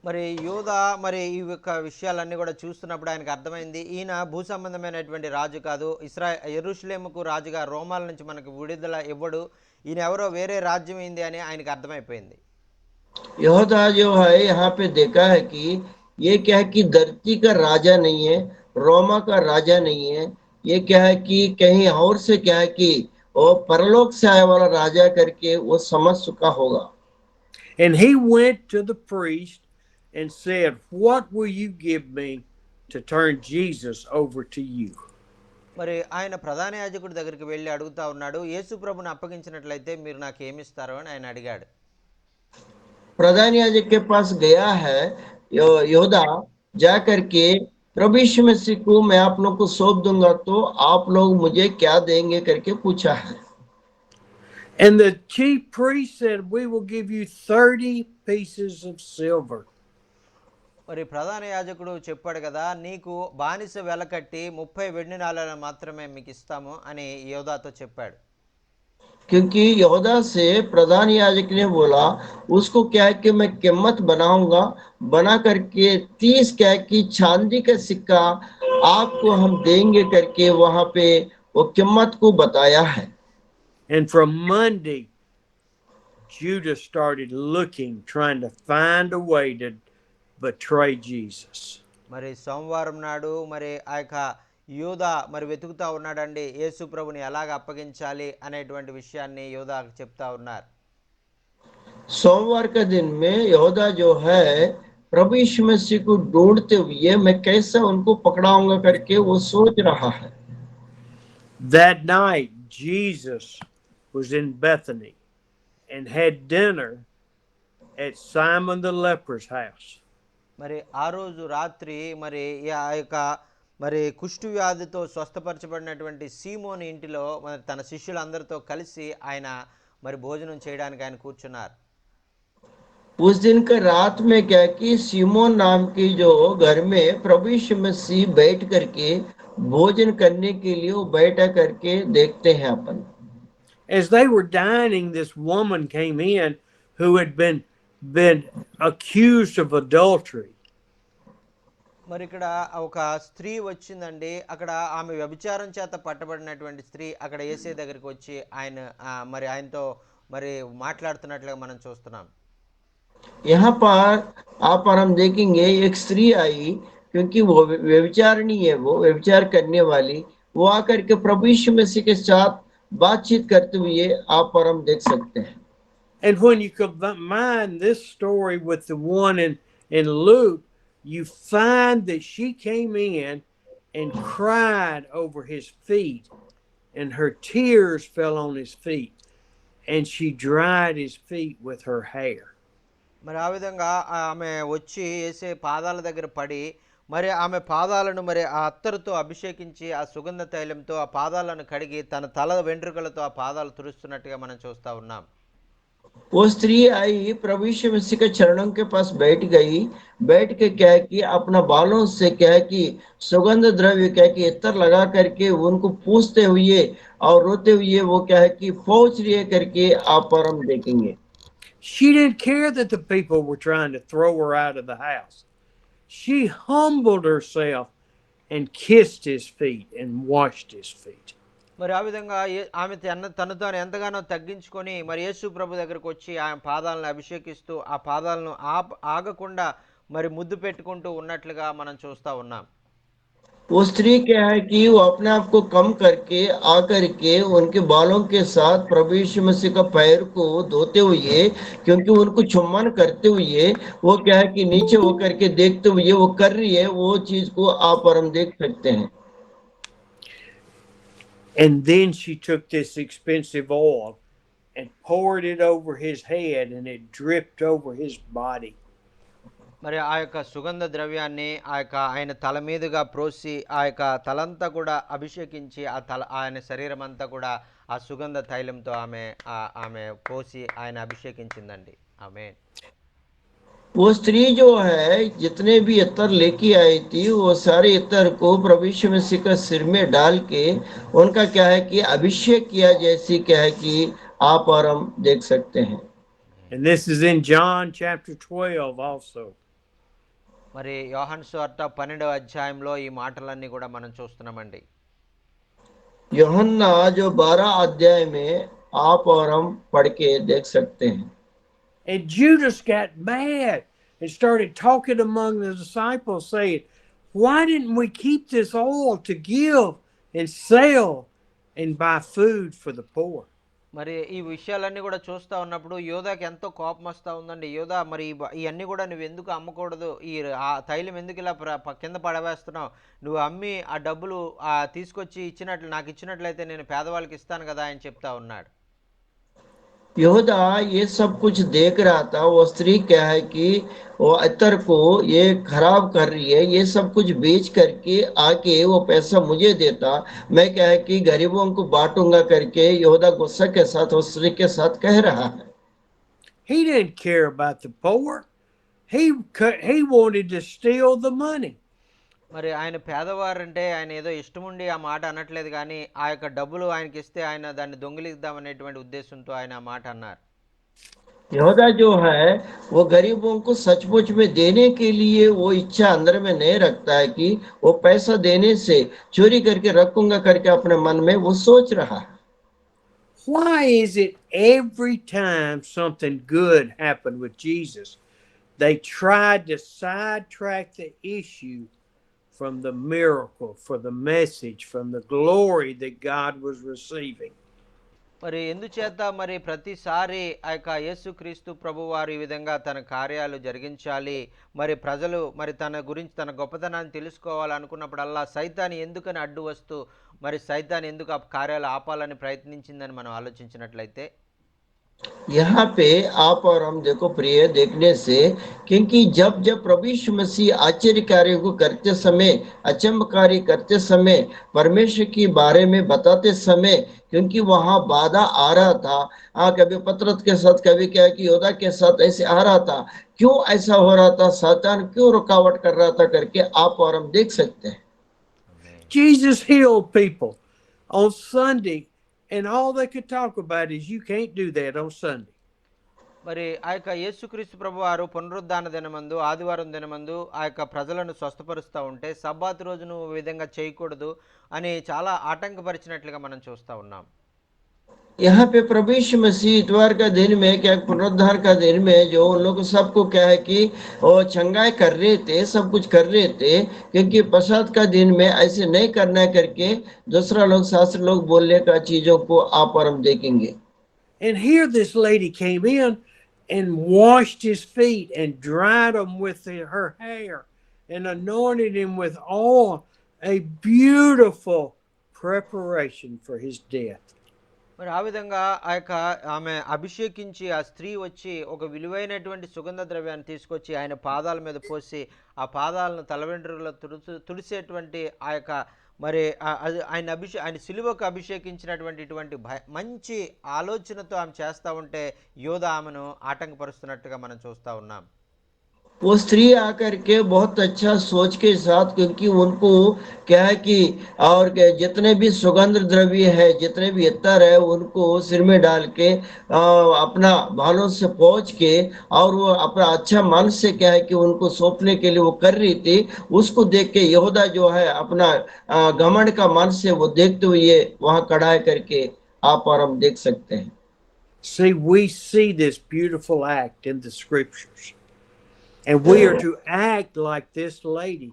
మరి యూదా మరి ఈ యొక్క విషయాలన్నీ కూడా చూస్తున్నప్పుడు ఆయనకు అర్థమైంది, ఈయన భూ సంబంధమైనటువంటి రాజు కాదు, యెరూషలేముకు రాజుగా, రోమాల నుంచి మనకు విడుదల ఇవ్వడు, ఈయన ఎవరో వేరే రాజ్యం ఏంది అని ఆయనకు అర్థమైపోయింది. यहोशू जो है यहाँ पे देखा है कि ये क्या है कि धरती का राजा नहीं है, रोमा का राजा नहीं है, ये क्या है कि कहीं और से क्या है कि वो परलोक से आया वाला राजा करके वो समझ चुका होगा। And he went to the priest and said, "What will you give me to turn Jesus over to you?" మరి ఆయన ప్రధాన యాజకుడి దగ్గరికి వెళ్ళి అడుగుతా ఉన్నాడు, యేసు ప్రభుని అప్పగించినట్లయితే మీరు నాకు ఏమి ఇస్తారు అని ఆయన అడిగాడు. प्रधान याजक के पास गया है योदा, जा करके प्रभु यीशु मसीह को मैं आप लोग को सौंप दूंगा, तो आप लोग मुझे क्या देंगे करके पूछा है। And the chief priest said, "We will give you 30 pieces of silver." మరి ప్రధాన యాజకుడు చెప్పాడు కదా, నీకు బానిస వెల కట్టి 30 వెండి నాణేలు మాత్రమే మీకు ఇస్తాము అని యోదాతో చెప్పాడు. क्योंकि यहूदा से प्रधान याजक ने बोला उसको क्या है कि मैं कीमत बनाऊंगा, बना करके 30 क्या है कि चांदी का सिक्का आपको हम देंगे करके वहां पे वो कीमत को बताया है। And from Monday, Judas started looking, trying to find a way to betray Jesus. మరి సోమవారం నాడు మరి ఆ యొక్క యూదా మరి వెతుకుతా ఉన్నాడండి, యేసు ప్రభుని ఎలాగ అప్పగించాలి అనేటువంటి విషయాన్ని యూదా చెప్తా ఉన్నారు. सोमवार का दिन में यहूदा जो है प्रभु यीशु मसीह को ढूंढते हुए मैं कैसे उनको पकड़ाऊंगा करके वो सोच रहा है। That night, Jesus was in Bethany and had dinner at Simon the leper's house. మరి ఆ రోజు రాత్రి మరి ఆ యొక్క మరి కుష్టు వ్యాధితో స్వస్థపరచబడినటువంటి సీమోని ఇంటిలో మరి తన శిష్యులందరితో కలిసి ఆయన మరి భోజనం చేయడానికి ఆయన కూర్చున్నారు. उस दिन का रात में क्या कि सिमोन नाम की जो घर में प्रभु यीशु मसीह बैठ करके भोजन करने के लिए वो बैठा करके देखते हैं अपन। As they were dining, this woman came in who had been accused of adultery. మరి ఇక్కడ ఒక స్త్రీ వచ్చిందండి. అక్కడ ఆమె వ్యభిచారం చేత పట్టబడినటువంటి స్త్రీ అక్కడ యేసే దగ్గరికి వచ్చి ఆయన మరి ఆయనతో మరి మాట్లాడుతున్నట్లుగా మనం చూస్తున్నాం. यहाँ पर हम देखेंगे एक स्त्री आई, क्योंकि वो व्यभिचारिणी है, वो व्यभिचार करने वाली, वो आकर के प्रभु यीशु मसीह के साथ बातचीत करते हुए आप पर हम देख सकते हैं। And when you combine this story with the one in Luke, you find that she came in and cried over his feet, and her tears fell on his feet, and she dried his feet with her hair. మరి ఆ విధంగా ఆమె వచ్చి యేసే పాదాల దగ్గర పడి మరి ఆమె పాదాలను మరి ఆ అత్తరుతో అభిషేకించి ఆ సుగంధ తైలంతో ఆ పాదాలను కడిగి తన తల వెంట్రుకలతో ఆ పాదాలు తుడుస్తున్నట్టుగా మనం చూస్తా ఉన్నాం. वो स्त्री आई, प्रभु यीशु मसीह के चरणों के पास बैठ गई, बैठ के क्या है कि अपना बालों से क्या है कि सुगंध द्रव्य क्या है कि इत्र लगा करके उनको पूछते हुए और रोते हुए वो क्या है कि पहुंच रही है करके आप पर हम देखेंगे। She didn't care that the people were trying to throw her out of the house. She humbled herself and kissed his feet and washed his feet. మరి ఆ విధంగా ఆమె తను తాను ఎంతగానో తగ్గించుకొని మరి యేసు ప్రభు దగ్గరకు వచ్చి ఆయన పాదాలను అభిషేకిస్తూ ఆ పాదాలను ఆగకుండా మరి ముద్దు పెట్టుకుంటూ ఉన్నట్లుగా మనం చూస్తూ ఉన్నాం. वो स्त्री क्या है कि वो अपने आप को कम करके आकर के उनके बालों के साथ प्रभु यीशु मसीह का पैर को धोते हुए, क्योंकि उनको चुम्बन करते हुए वो क्या है कि नीचे होकर के देखते हुए वो कर रही है, वो चीज को आप और हम देख सकते हैं। And then she took this expensive oil and poured it over his head, and it dripped over his body. మరి ఆ యొక్క సుగంధ ద్రవ్యాన్ని ఆయన తల మీదుగా ప్రోసి ఆ యొక్క తలంతా కూడా అభిషేకించి ఆయన శరీరం అంతా కూడా ఆ సుగంధ తైలంతో ఆమె పోసి ఆయన అభిషేకించిందండి. ఆమేన్. वो स्त्री जो है जितने भी इत्र लेके आई थी, वो सारे इत्र को प्रभु यीशु मसीह का सिर में डाल के उनका क्या है कि अभिषेक किया, जैसी क्या है कि आप और हम देख सकते हैं। And this is in John chapter 12 also. మరి యోహాను సువార్త 12వ అధ్యాయంలో ఈ మాటలన్నీ కూడా మనం చూస్తున్నామండి. यूहन्ना जो 12 अध्याय में आप और हम पढ़ के देख सकते हैं। And Judas got mad and started talking among the disciples, saying, "Why didn't we keep this oil to give and sell and buy food for the poor?" మరి ఈ విషయాలన్నీ కూడా చూస్తూ ఉన్నప్పుడు యోధాకి ఎంతో కోపం వస్తూ ఉందండి. యోధా, మరి ఇవన్నీ కూడా నువ్వు ఎందుకు అమ్మకూడదు, ఆ తైలం ఎందుకు ఇలా కింద పడవేస్తున్నావు, నువ్వు అమ్మి ఆ డబ్బులు తీసుకొచ్చి నాకు ఇచ్చినట్లయితే నేను పేదవాళ్ళకి ఇస్తాను కదా అని చెప్తా ఉన్నాడు. यहूदा ये सब कुछ देख रहा था, वो स्त्री क्या है कि वो इत्र को ये खराब कर रही है, ये सब कुछ बेच करके आके वो पैसा मुझे देता, मैं क्या है कि गरीबों को बांटूंगा करके यहूदा गुस्सा के साथ उस स्त्री के साथ कह रहा है। He didn't care about the poor. He wanted to steal the money. మరి ఆయన పేదవారంటే ఆయన ఏదో ఇష్టముండి ఆ మాట అనట్లేదు, కానీ ఆ యొక్క డబ్బులు ఆయనకి ఇస్తే ఆయన దాన్ని దొంగిలిద్దామనేటువంటి ఉద్దేశంతో ఆయన ఆ మాట అన్నారు. यहूदा जो है वो गरीबों को सचमुच में देने के लिए वो इच्छा अंदर में नहीं रखता है कि वो पैसा देने से चोरी करके रखूंगा करके अपने मन में वो सोच रहा है। Why is it every time something good happened with Jesus, they tried to sidetrack the issue from the miracle, for the message, from the glory that God was receiving? మరి ఎందుచేత మరి ప్రతిసారి ఆ యొక్క యేసుక్రీస్తు ప్రభువారు ఈ విధంగా తన కార్యాలు జరిగించాలి, మరి ప్రజలు మరి తన గురించి తన గొప్పతనాన్ని తెలుసుకోవాలనుకున్నప్పుడల్లా సైతాన్ని ఎందుకని అడ్డు వస్తూ మరి సైతాన్ని ఎందుకు ఆ కార్యాలు ఆపాలని ప్రయత్నించిందని మనం ఆలోచించినట్లయితే, यहाँ पे आप और हम देखो प्रिय देखने से, क्योंकि जब जब प्रभु यीशु मसीह आश्चर्य कार्यों को करते समय, अचंभकारी करते समय, परमेश्वर के बारे में बताते समय, क्योंकि वहां बाधा आ रहा था, कभी पतरस के साथ, कभी क्या कि योदा के साथ ऐसे आ रहा था, क्यों ऐसा हो रहा था, सातान क्यों रुकावट कर रहा था करके आप और हम देख सकते हैं। Jesus healed people on Sunday, and all they could talk about is you can't do that on Sunday. మరి ఆ యొక్క యేసుక్రీస్తు ప్రభువారు పునరుద్ధాన దినమందు ఆదివారం దినమందు ఆ యొక్క ప్రజలను స్వస్థపరుస్తూ ఉంటే సబ్బాతు రోజు నువ్వు విధంగా చేయకూడదు అని చాలా ఆటంకపరిచినట్లుగా మనం చూస్తూ ఉన్నాం. यहाँ पे प्रभु यीशु मसीह इतवार का दिन में क्या पुनरुद्धार का दिन में जो उन लोग सबको क्या है कि वो चंगाई कर रहे थे, सब कुछ कर रहे थे, क्योंकि प्रसाद का दिन में ऐसे नहीं करना है करके दूसरा लोग शास्त्र लोग बोलने का चीजों को आप और हम देखेंगे। And here this lady came in and washed his feet and dried them with her hair and anointed him with oil, a beautiful preparation for his death. మరి ఆ విధంగా ఆ యొక్క ఆమె అభిషేకించి ఆ స్త్రీ వచ్చి ఒక విలువైనటువంటి సుగంధ ద్రవ్యాన్ని తీసుకొచ్చి ఆయన పాదాల మీద పోసి ఆ పాదాలను తలవెంట్రుకలో తుడిసేటువంటి ఆ యొక్క మరి అది ఆయన సిలువకు అభిషేకించినటువంటి ఇటువంటి మంచి ఆలోచనతో ఆమె చేస్తూ ఉంటే యోధ ఆమెను ఆటంకపరుస్తున్నట్టుగా మనం చూస్తూ ఉన్నాం. वो स्त्री आकर के बहुत अच्छा सोच के साथ, क्योंकि उनको क्या है कि और जितने भी सुगंध द्रव्य है, जितने भी इत्तर है, उनको सिर में डाल के अपना बालों से पहुंच के और वो अपना अच्छा मन से क्या है कि उनको सौंपने के लिए वो कर रही थी। उसको देख के यहूदा जो है अपना घमंड का मन से वो देखते हुए वहां खड़ा है करके आप और हम देख सकते हैं. See, we see this beautiful act in the scriptures. And we are to act like this lady,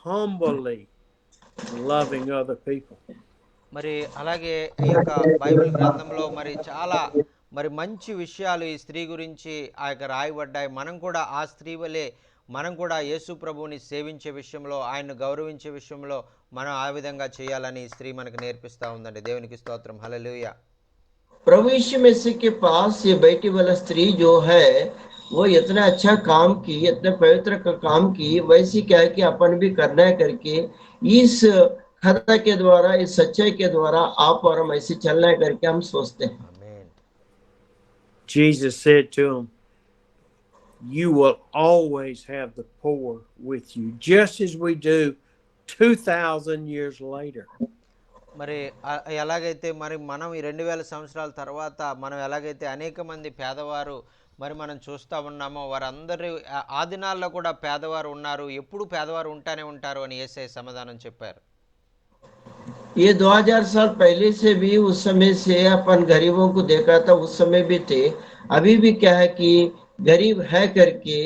humbly loving other people. మరి అలాగే ఈ యొక్క బైబిల్ గ్రంథంలో మరి చాలా మరి మంచి విషయాలు ఈ స్త్రీ గురించి ఆ యొక్క రాయబడ్డాయి. మనం కూడా ఆ స్త్రీ వలె మనం కూడా యేసు ప్రభువుని సేవించే విషయంలో, ఆయన్ను గౌరవించే విషయంలో మనం ఆ విధంగా చేయాలని ఈ స్త్రీ మనకు నేర్పిస్తూ ఉందండి. దేవునికి స్తోత్రం. హల్లెలూయా. प्रभु यीशु मसीह के पास ये बैठी वाला स्त्री जो है वो इतना अच्छा काम की, इतने पवित्र का काम की, वैसी क्या है कि अपन भी करना है करके इस खता के द्वारा, इस सच्चाई के द्वारा आप और हम ऐसे चलना है करके हम सोचते हैं. ఆమేన్. Jesus said to him, "You will always have the poor with you, just as we do 2,000 years later." మరి ఎలాగైతే మరి మనం ఈ 2000 సంవత్సరాల తర్వాత మనం ఎలాగైతే అనేక మంది పేదవారు మరి మనం చూస్తూ ఉన్నామో వారందరూ ఆ దినాల్లో కూడా పేదవారు ఉన్నారు, ఎప్పుడు పేదవారు ఉంటానే ఉంటారు అని యేసయ్య సమాధానం చెప్పారు. ये 2000 साल पहले से भी उस समय से अपन गरीबों को देखा था, उस समय भी थे, अभी भी क्या है कि गरीब है करके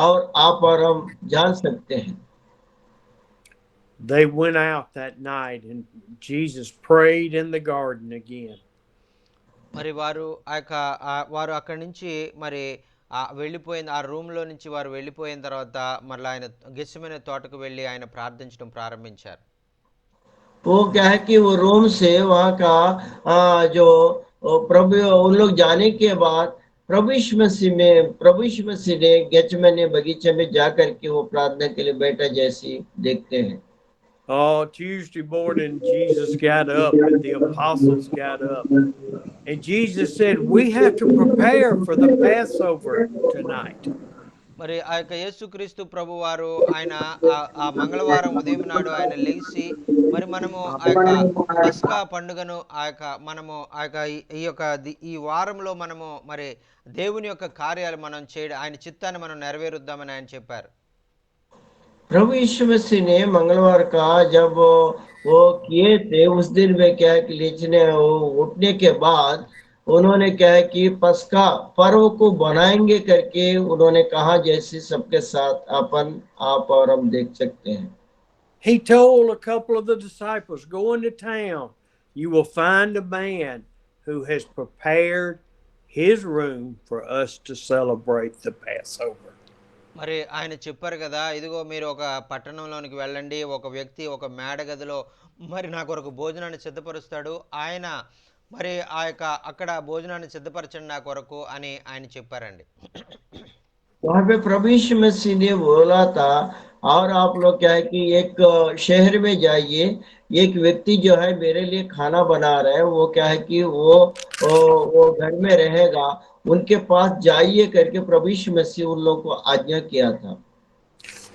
और आप और हम जान सकते हैं. They went out that night and Jesus prayed in the garden again. మరి వారు వారు అక్కడి నుంచి మరి వెళ్ళిపోయిన ఆ రూమ్లో నుంచి వారు వెళ్ళిపోయిన తర్వాత మళ్ళీ ఆయన గెత్సేమనే తోటకు వెళ్ళి ఆయన ప్రార్థించడం ప్రారంభించారు. वो क्या है कि वो रोम से वहाँ का जो प्रभु उन लोग जाने के बाद प्रभु यीशु मसीह ने गेत्सेमने बगीचे में जाकर के वो प्रार्थना के लिए बैठा जैसी देखते हैं. Oh, Tuesday morning, Jesus got up and the apostles got up. And Jesus said, "We have to prepare for the Passover tonight." మరి ఆ యొక్క యేసుక్రీస్తు ప్రభు వారు ఆయన ఆ మంగళవారం ఉదయం నాడు ఆయన లేచి మరి మనము ఆ యొక్క పస్కా పండుగను మనము ఈ వారంలో మనము మరి దేవుని యొక్క కార్యాలు మనం చేయడం, ఆయన చిత్తాన్ని మనం నెరవేరుద్దామని ఆయన చెప్పారు. प्रभु यीशु मसीह ने मंगलवार का जब वो किए थे, उस दिन में क्या है कि उठने के बाद उन्होंने क्या है कि पस्का पर्व को बनाएंगे करके उन्होंने कहा, जैसे सबके साथ आप और हम देख सकते हैं. He told a couple of the disciples, "Go into town. You will find a man who has prepared his room for us to celebrate the Passover." మరి ఆయన చెప్పారు కదా, ఇదిగో మీరు ఒక పట్టణంలోనికి వెళ్ళండి, ఒక వ్యక్తి ఒక మేడ గదిలో మరి నా కొరకు భోజనాన్ని సిద్ధపరుస్తాడు, ఆయన మరి అక్కడ భోజనాన్ని సిద్ధపరచండి నా కొరకు అని ఆయన చెప్పారండి. वहां पे प्रभु यीशु मसीह ने बोला था, और आप लोग क्या है कि एक शहर में जाइए, एक व्यक्ति जो है मेरे लिए खाना बना रहा है, वो क्या है कि वो घर में रहेगा, उनके पास जाइए करके प्रभु यीशु मसीह उन लोगों को आज्ञा किया था.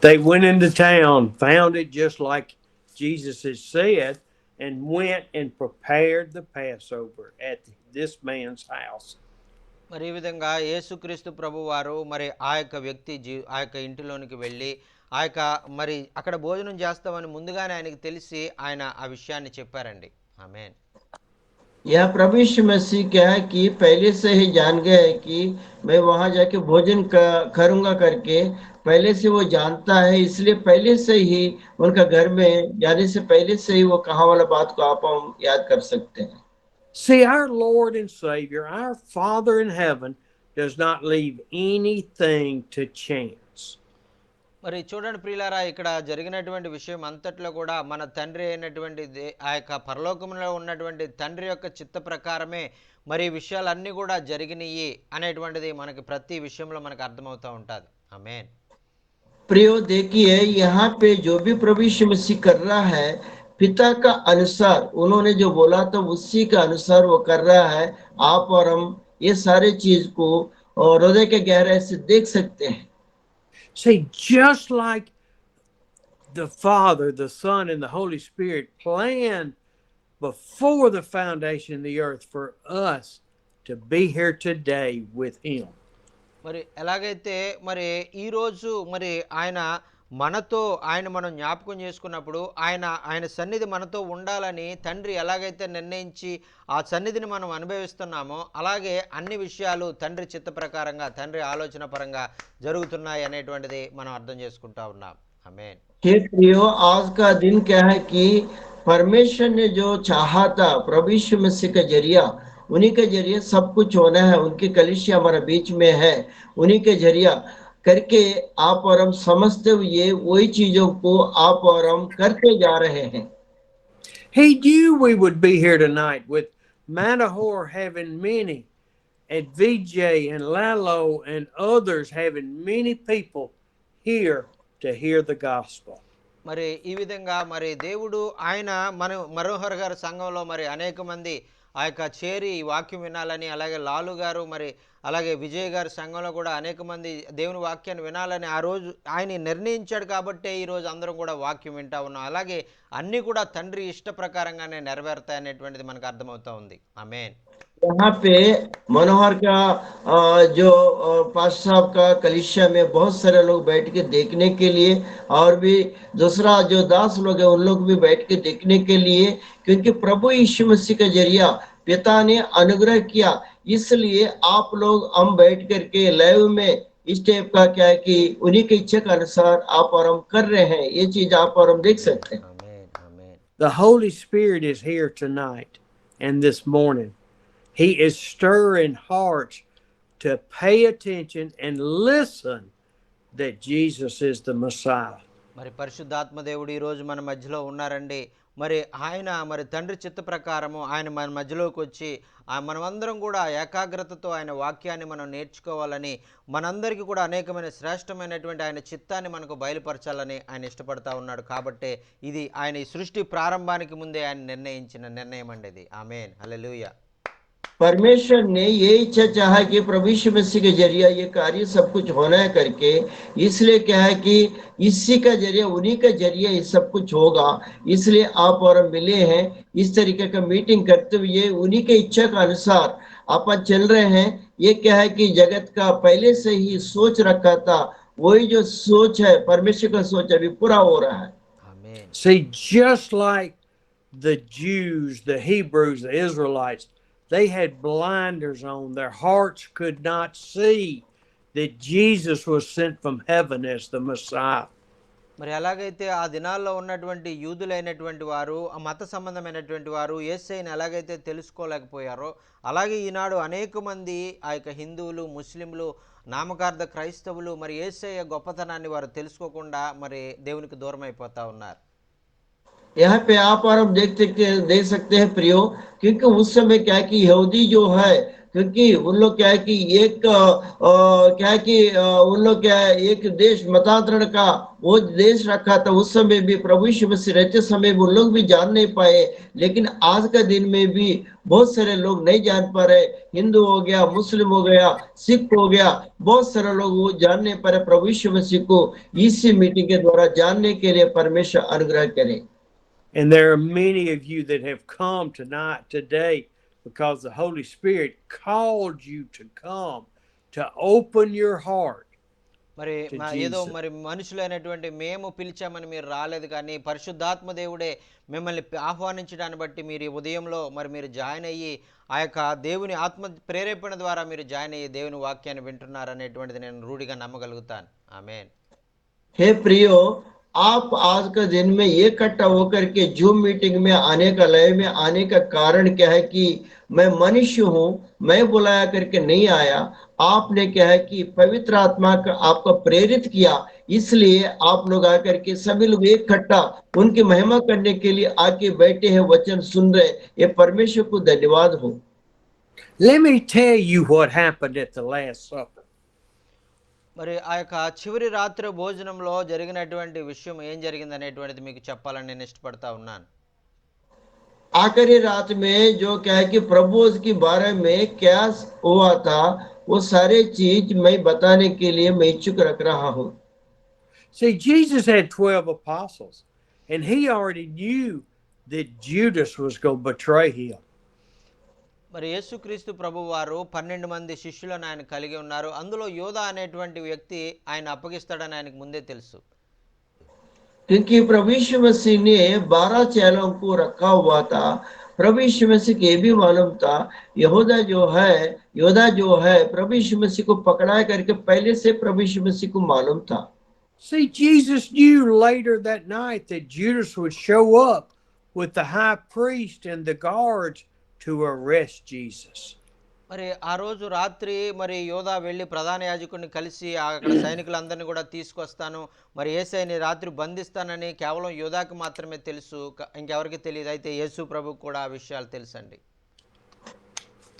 They went into town, found it just like Jesus had said, and went and prepared the Passover at this man's house. మరి ఈ విధంగా యేసుక్రీస్తు ప్రభు వారు మరి ఆ యొక్క వ్యక్తి ఆ యొక్క ఇంటిలోనికి వెళ్ళి మరి అక్కడ భోజనం చేస్తామని ముందుగానే ఆయనకి తెలిసి ఆయన ఆ విషయాన్ని చెప్పారండి. ఆమేన్. यह प्रभु यीशु मसीह क्या है कि पहले से ही जान गए कि मैं वहां जाके भोजन करूंगा करके पहले से वो जानता है, इसलिए पहले से ही उनका घर में जाने से पहले से ही वो कहा वाला बात को आप हम याद कर सकते हैं। See, our Lord and Savior, our Father in heaven, does not leave anything to chance. మరి చూడండి ప్రియులారా, ఇక్కడ జరిగినటువంటి విషయం అంతట్లో కూడా మన తండ్రి అయినటువంటి ఆ యొక్క పరలోకంలో ఉన్నటువంటి తండ్రి యొక్క చిత్త ప్రకారమే మరి ఈ విషయాలన్నీ కూడా జరిగినాయి అనేటువంటిది మనకి ప్రతి విషయంలో మనకు అర్థమవుతూ ఉంటుంది. ఆమేన్. प्रियो देखिए यहाँ पे जो भी प्रभु यीशु मसीह कर रहा है पिता का अनुसार, उन्होंने जो बोला था उसी का अनुसार वो कर रहा है। आप और हम ये सारे चीज को हृदय के गहराई से देख सकते हैं। See, just like the Father, the Son, and the Holy Spirit planned before the foundation of the earth for us to be here today with Him. మరి ఎలాగైతే మరి ఈరోజు మరి ఆయన మనతో ఆయన మనం జ్ఞాపకం చేసుకున్నప్పుడు ఆయన సన్నిధి మనతో ఉండాలని తండ్రి ఎలాగైతే నిర్ణయించి ఆ సన్నిధిని మనం అనుభవిస్తున్నామో అలాగే అన్ని విషయాలు తండ్రి చిత్త ప్రకారంగా తండ్రి ఆలోచన పరంగా జరుగుతున్నాయి అనేటువంటిది మనం అర్థం చేసుకుంటా ఉన్నాం. ఆమేన్. हे प्रियो, आज का दिन क्या है कि परमेश्वर ने जो चाहा था प्रभु यीशु मसीह का जरिया, उन्हीं के जरिए सब कुछ होना है। उनकी कलीसिया हमारे बीच में है, उन्हीं के जरिया करके आप और हम समझते हुए वही चीजों को आप और हम करते जा रहे हैं। He knew we would be here tonight with Matahor having many, and VJ and Lalo and others having many people here to hear the gospel. మరి ఈ విధంగా మరి దేవుడు ఆయన మనోహర్ గారి సంఘంలో మరి అనేక మంది ఆ యొక్క చేరి ఈ వాక్యం వినాలని, అలాగే లాలు గారు మరి అలాగే విజయ్ గారి సంఘంలో కూడా అనేక మంది దేవుని వాక్యాన్ని వినాలని ఆ రోజు ఆయన నిర్ణయించాడు. కాబట్టే ఈరోజు అందరం కూడా వాక్యం వింటా ఉన్నాం. అలాగే అన్నీ కూడా తండ్రి ఇష్ట ప్రకారంగానే నెరవేరుతాయి అనేటువంటిది మనకు అర్థమవుతా ఉంది. ఆమేన్. यहाँ पे मनोहर का जो पास्टर साहब का कलीसिया में बहुत सारे लोग बैठ के देखने के लिए, और भी दूसरा जो दास लोग हैं उन लोग भी बैठ के देखने के लिए, क्योंकि प्रभु यीशु मसीह का जरिया पिता ने अनुग्रह किया, इसलिए आप लोग हम बैठ करके लाइव में इस टाइप का क्या है कि उन्हीं की इच्छा के अनुसार आप और हम कर रहे हैं। ये चीज आप और हम देख सकते हैं। ఆమేన్. ఆమేన్. The Holy Spirit is here tonight and this morning. He is stirring hearts to pay attention and listen that Jesus is the Messiah. మరి పరిశుద్ధాత్మ దేవుడు ఈరోజు మన మధ్యలో ఉన్నారండి. మరి ఆయన మరి తండ్రి చిత్త ప్రకారము ఆయన మన మధ్యలోకి వచ్చి మనమందరం కూడా ఏకాగ్రతతో ఆయన వాక్యాన్ని మనం నేర్చుకోవాలని, మనందరికీ కూడా అనేకమైన శ్రేష్టమైనటువంటి ఆయన చిత్తాన్ని మనకు బయలుపరచాలని ఆయన ఇష్టపడతా ఉన్నాడు. కాబట్టే ఇది ఆయన ఈ సృష్టి ప్రారంభానికి ముందే ఆయన నిర్ణయించిన నిర్ణయం అండి ఇది. ఆమేన్. హల్లెలూయా. परमेश्वर ने ये इच्छा चाहा कि प्रभु यीशु मसीह के जरिए ये कार्य सब कुछ होना है करके, इसलिए क्या है कि इसी का जरिए उन्हीं का जरिए ये सब कुछ होगा, इसलिए आप और हम मिले हैं। इस तरीके का मीटिंग करते हुए उन्हीं के इच्छा के अनुसार अपन चल रहे हैं। ये क्या है कि जगत का पहले से ही सोच रखा था, वही जो सोच है परमेश्वर का सोच अभी पूरा हो रहा है। ఆమేన్. See, just like the Jews, the Hebrews, the Israelites, they had blinders on. Their hearts could not see that Jesus was sent from heaven as the Messiah. మరి ఎలాగైతే ఆ దినాల్లో ఉన్నటువంటి యూదులైనటువంటి వారు, ఆ మత సంబంధమైనటువంటి వారు యేసయ్యను ఎలాగైతే తెలుసుకోలేకపోయారో, అలాగే ఈనాడు అనేక మంది ఆ యొక్క హిందువులు, ముస్లింలు, నామకార్థ క్రైస్తవులు మరి యేసయ్య గొప్పతనాన్ని వారు తెలుసుకోకుండా మరి దేవునికి దూరం అయిపోతా ఉన్నారు. यहाँ पे आप और हम देख सकते हैं प्रियो, क्योंकि उस समय क्या है कि यहूदी जो है, क्योंकि उन लोग क्या है कि एक क्या है कि उन लोग क्या है एक देश मतांतरण का वो देश रखा था। उस समय भी प्रभु यीशु मसीह रहते समय भी उन लोग भी जान नहीं पाए, लेकिन आज का दिन में भी बहुत सारे लोग नहीं जान पा रहे। हिंदू हो गया, मुस्लिम हो गया, सिख हो गया, बहुत सारे लोग वो जान नहीं पा रहे प्रभु यीशु मसीह को। इसी मीटिंग के द्वारा जानने के लिए परमेश्वर अनुग्रह करे। And there are many of you that have come tonight, today, because the Holy Spirit called you to come, to open your heart మరి to ఏదో Jesus. మరి మనుషులైనటువంటి మేము పిలిచామని మీరు రాలేదు కానీ పరిశుద్ధాత్మ దేవుడే మిమ్మల్ని ఆహ్వానించడాన్ని బట్టి మీరు ఈ ఉదయంలో మరి మీరు జాయిన్ అయ్యి ఆ యొక్క దేవుని ఆత్మ ప్రేరేపణ ద్వారా మీరు జాయిన్ అయ్యి దేవుని వాక్యాన్ని వింటున్నారనేటువంటిది నేను రూఢిగా నమ్మగలుగుతాను. ఆమేన్. हे प्रियो, आप आज का दिन में इकट्ठा होकर के जूम मीटिंग में आने का लय में आने का कारण क्या है कि मैं मनुष्य हूँ, मैं बुलाया करके नहीं आया। आपने क्या है कि पवित्र आत्मा का आपको प्रेरित किया, इसलिए आप लोग आकर के सभी लोग इकट्ठा उनकी महिमा करने के लिए आके बैठे हैं, वचन सुन रहे। ये परमेश्वर को धन्यवाद हो। Let me tell you what happened at the Last Supper. మరి ఆ యొక్క చివరి రాత్రి భోజనంలో జరిగినటువంటి విషయం ఏం జరిగింది అనేటువంటిది మీకు చెప్పాలని నేను ఇష్టపడతా ఉన్నాను. आखिरी रात में जो क्या है कि प्रभु के बारे में क्या हुआ था, वो सारे चीज मैं बताने के लिए मैं इच्छुक रख रहा हूँ। See, Jesus had 12 apostles, and he already knew that Judas was going to betray him. మరి యేసుక్రీస్తు ప్రభు వారు 12 మంది శిష్యులను ఆయన కలిగి ఉన్నారు. అందులో యోధా అనేటువంటి వ్యక్తి ఆయన అప్పగిస్తాడని ఆయనకు ముందే తెలుసు. क्योंकि प्रभु यीशु मसीह ने 12 चेलों को रखा हुआ था। प्रभु यीशु मसीह को ये भी मालूम था यहूदा जो है प्रभु यीशु मसीह को पकड़ा करके पहले से प्रभु यीशु मसीह को मालूम था। See, Jesus knew later that night that Judas would show up with the high priest and the guards to arrest Jesus. మరి ఆ రోజు రాత్రి మరి యోధా వెళ్ళి ప్రధాన యాజకుడిని కలిసి అక్కడ సైనికులందరినీ కూడా తీసుకొస్తాను, మరి యేసయ్యని రాత్రి బంధిస్తానని కేవలం యోధాకి మాత్రమే తెలుసు, ఇంకెవరికి తెలియదు. అయితే యేసు ప్రభుకు కూడా ఆ విషయాలు తెలుసండి.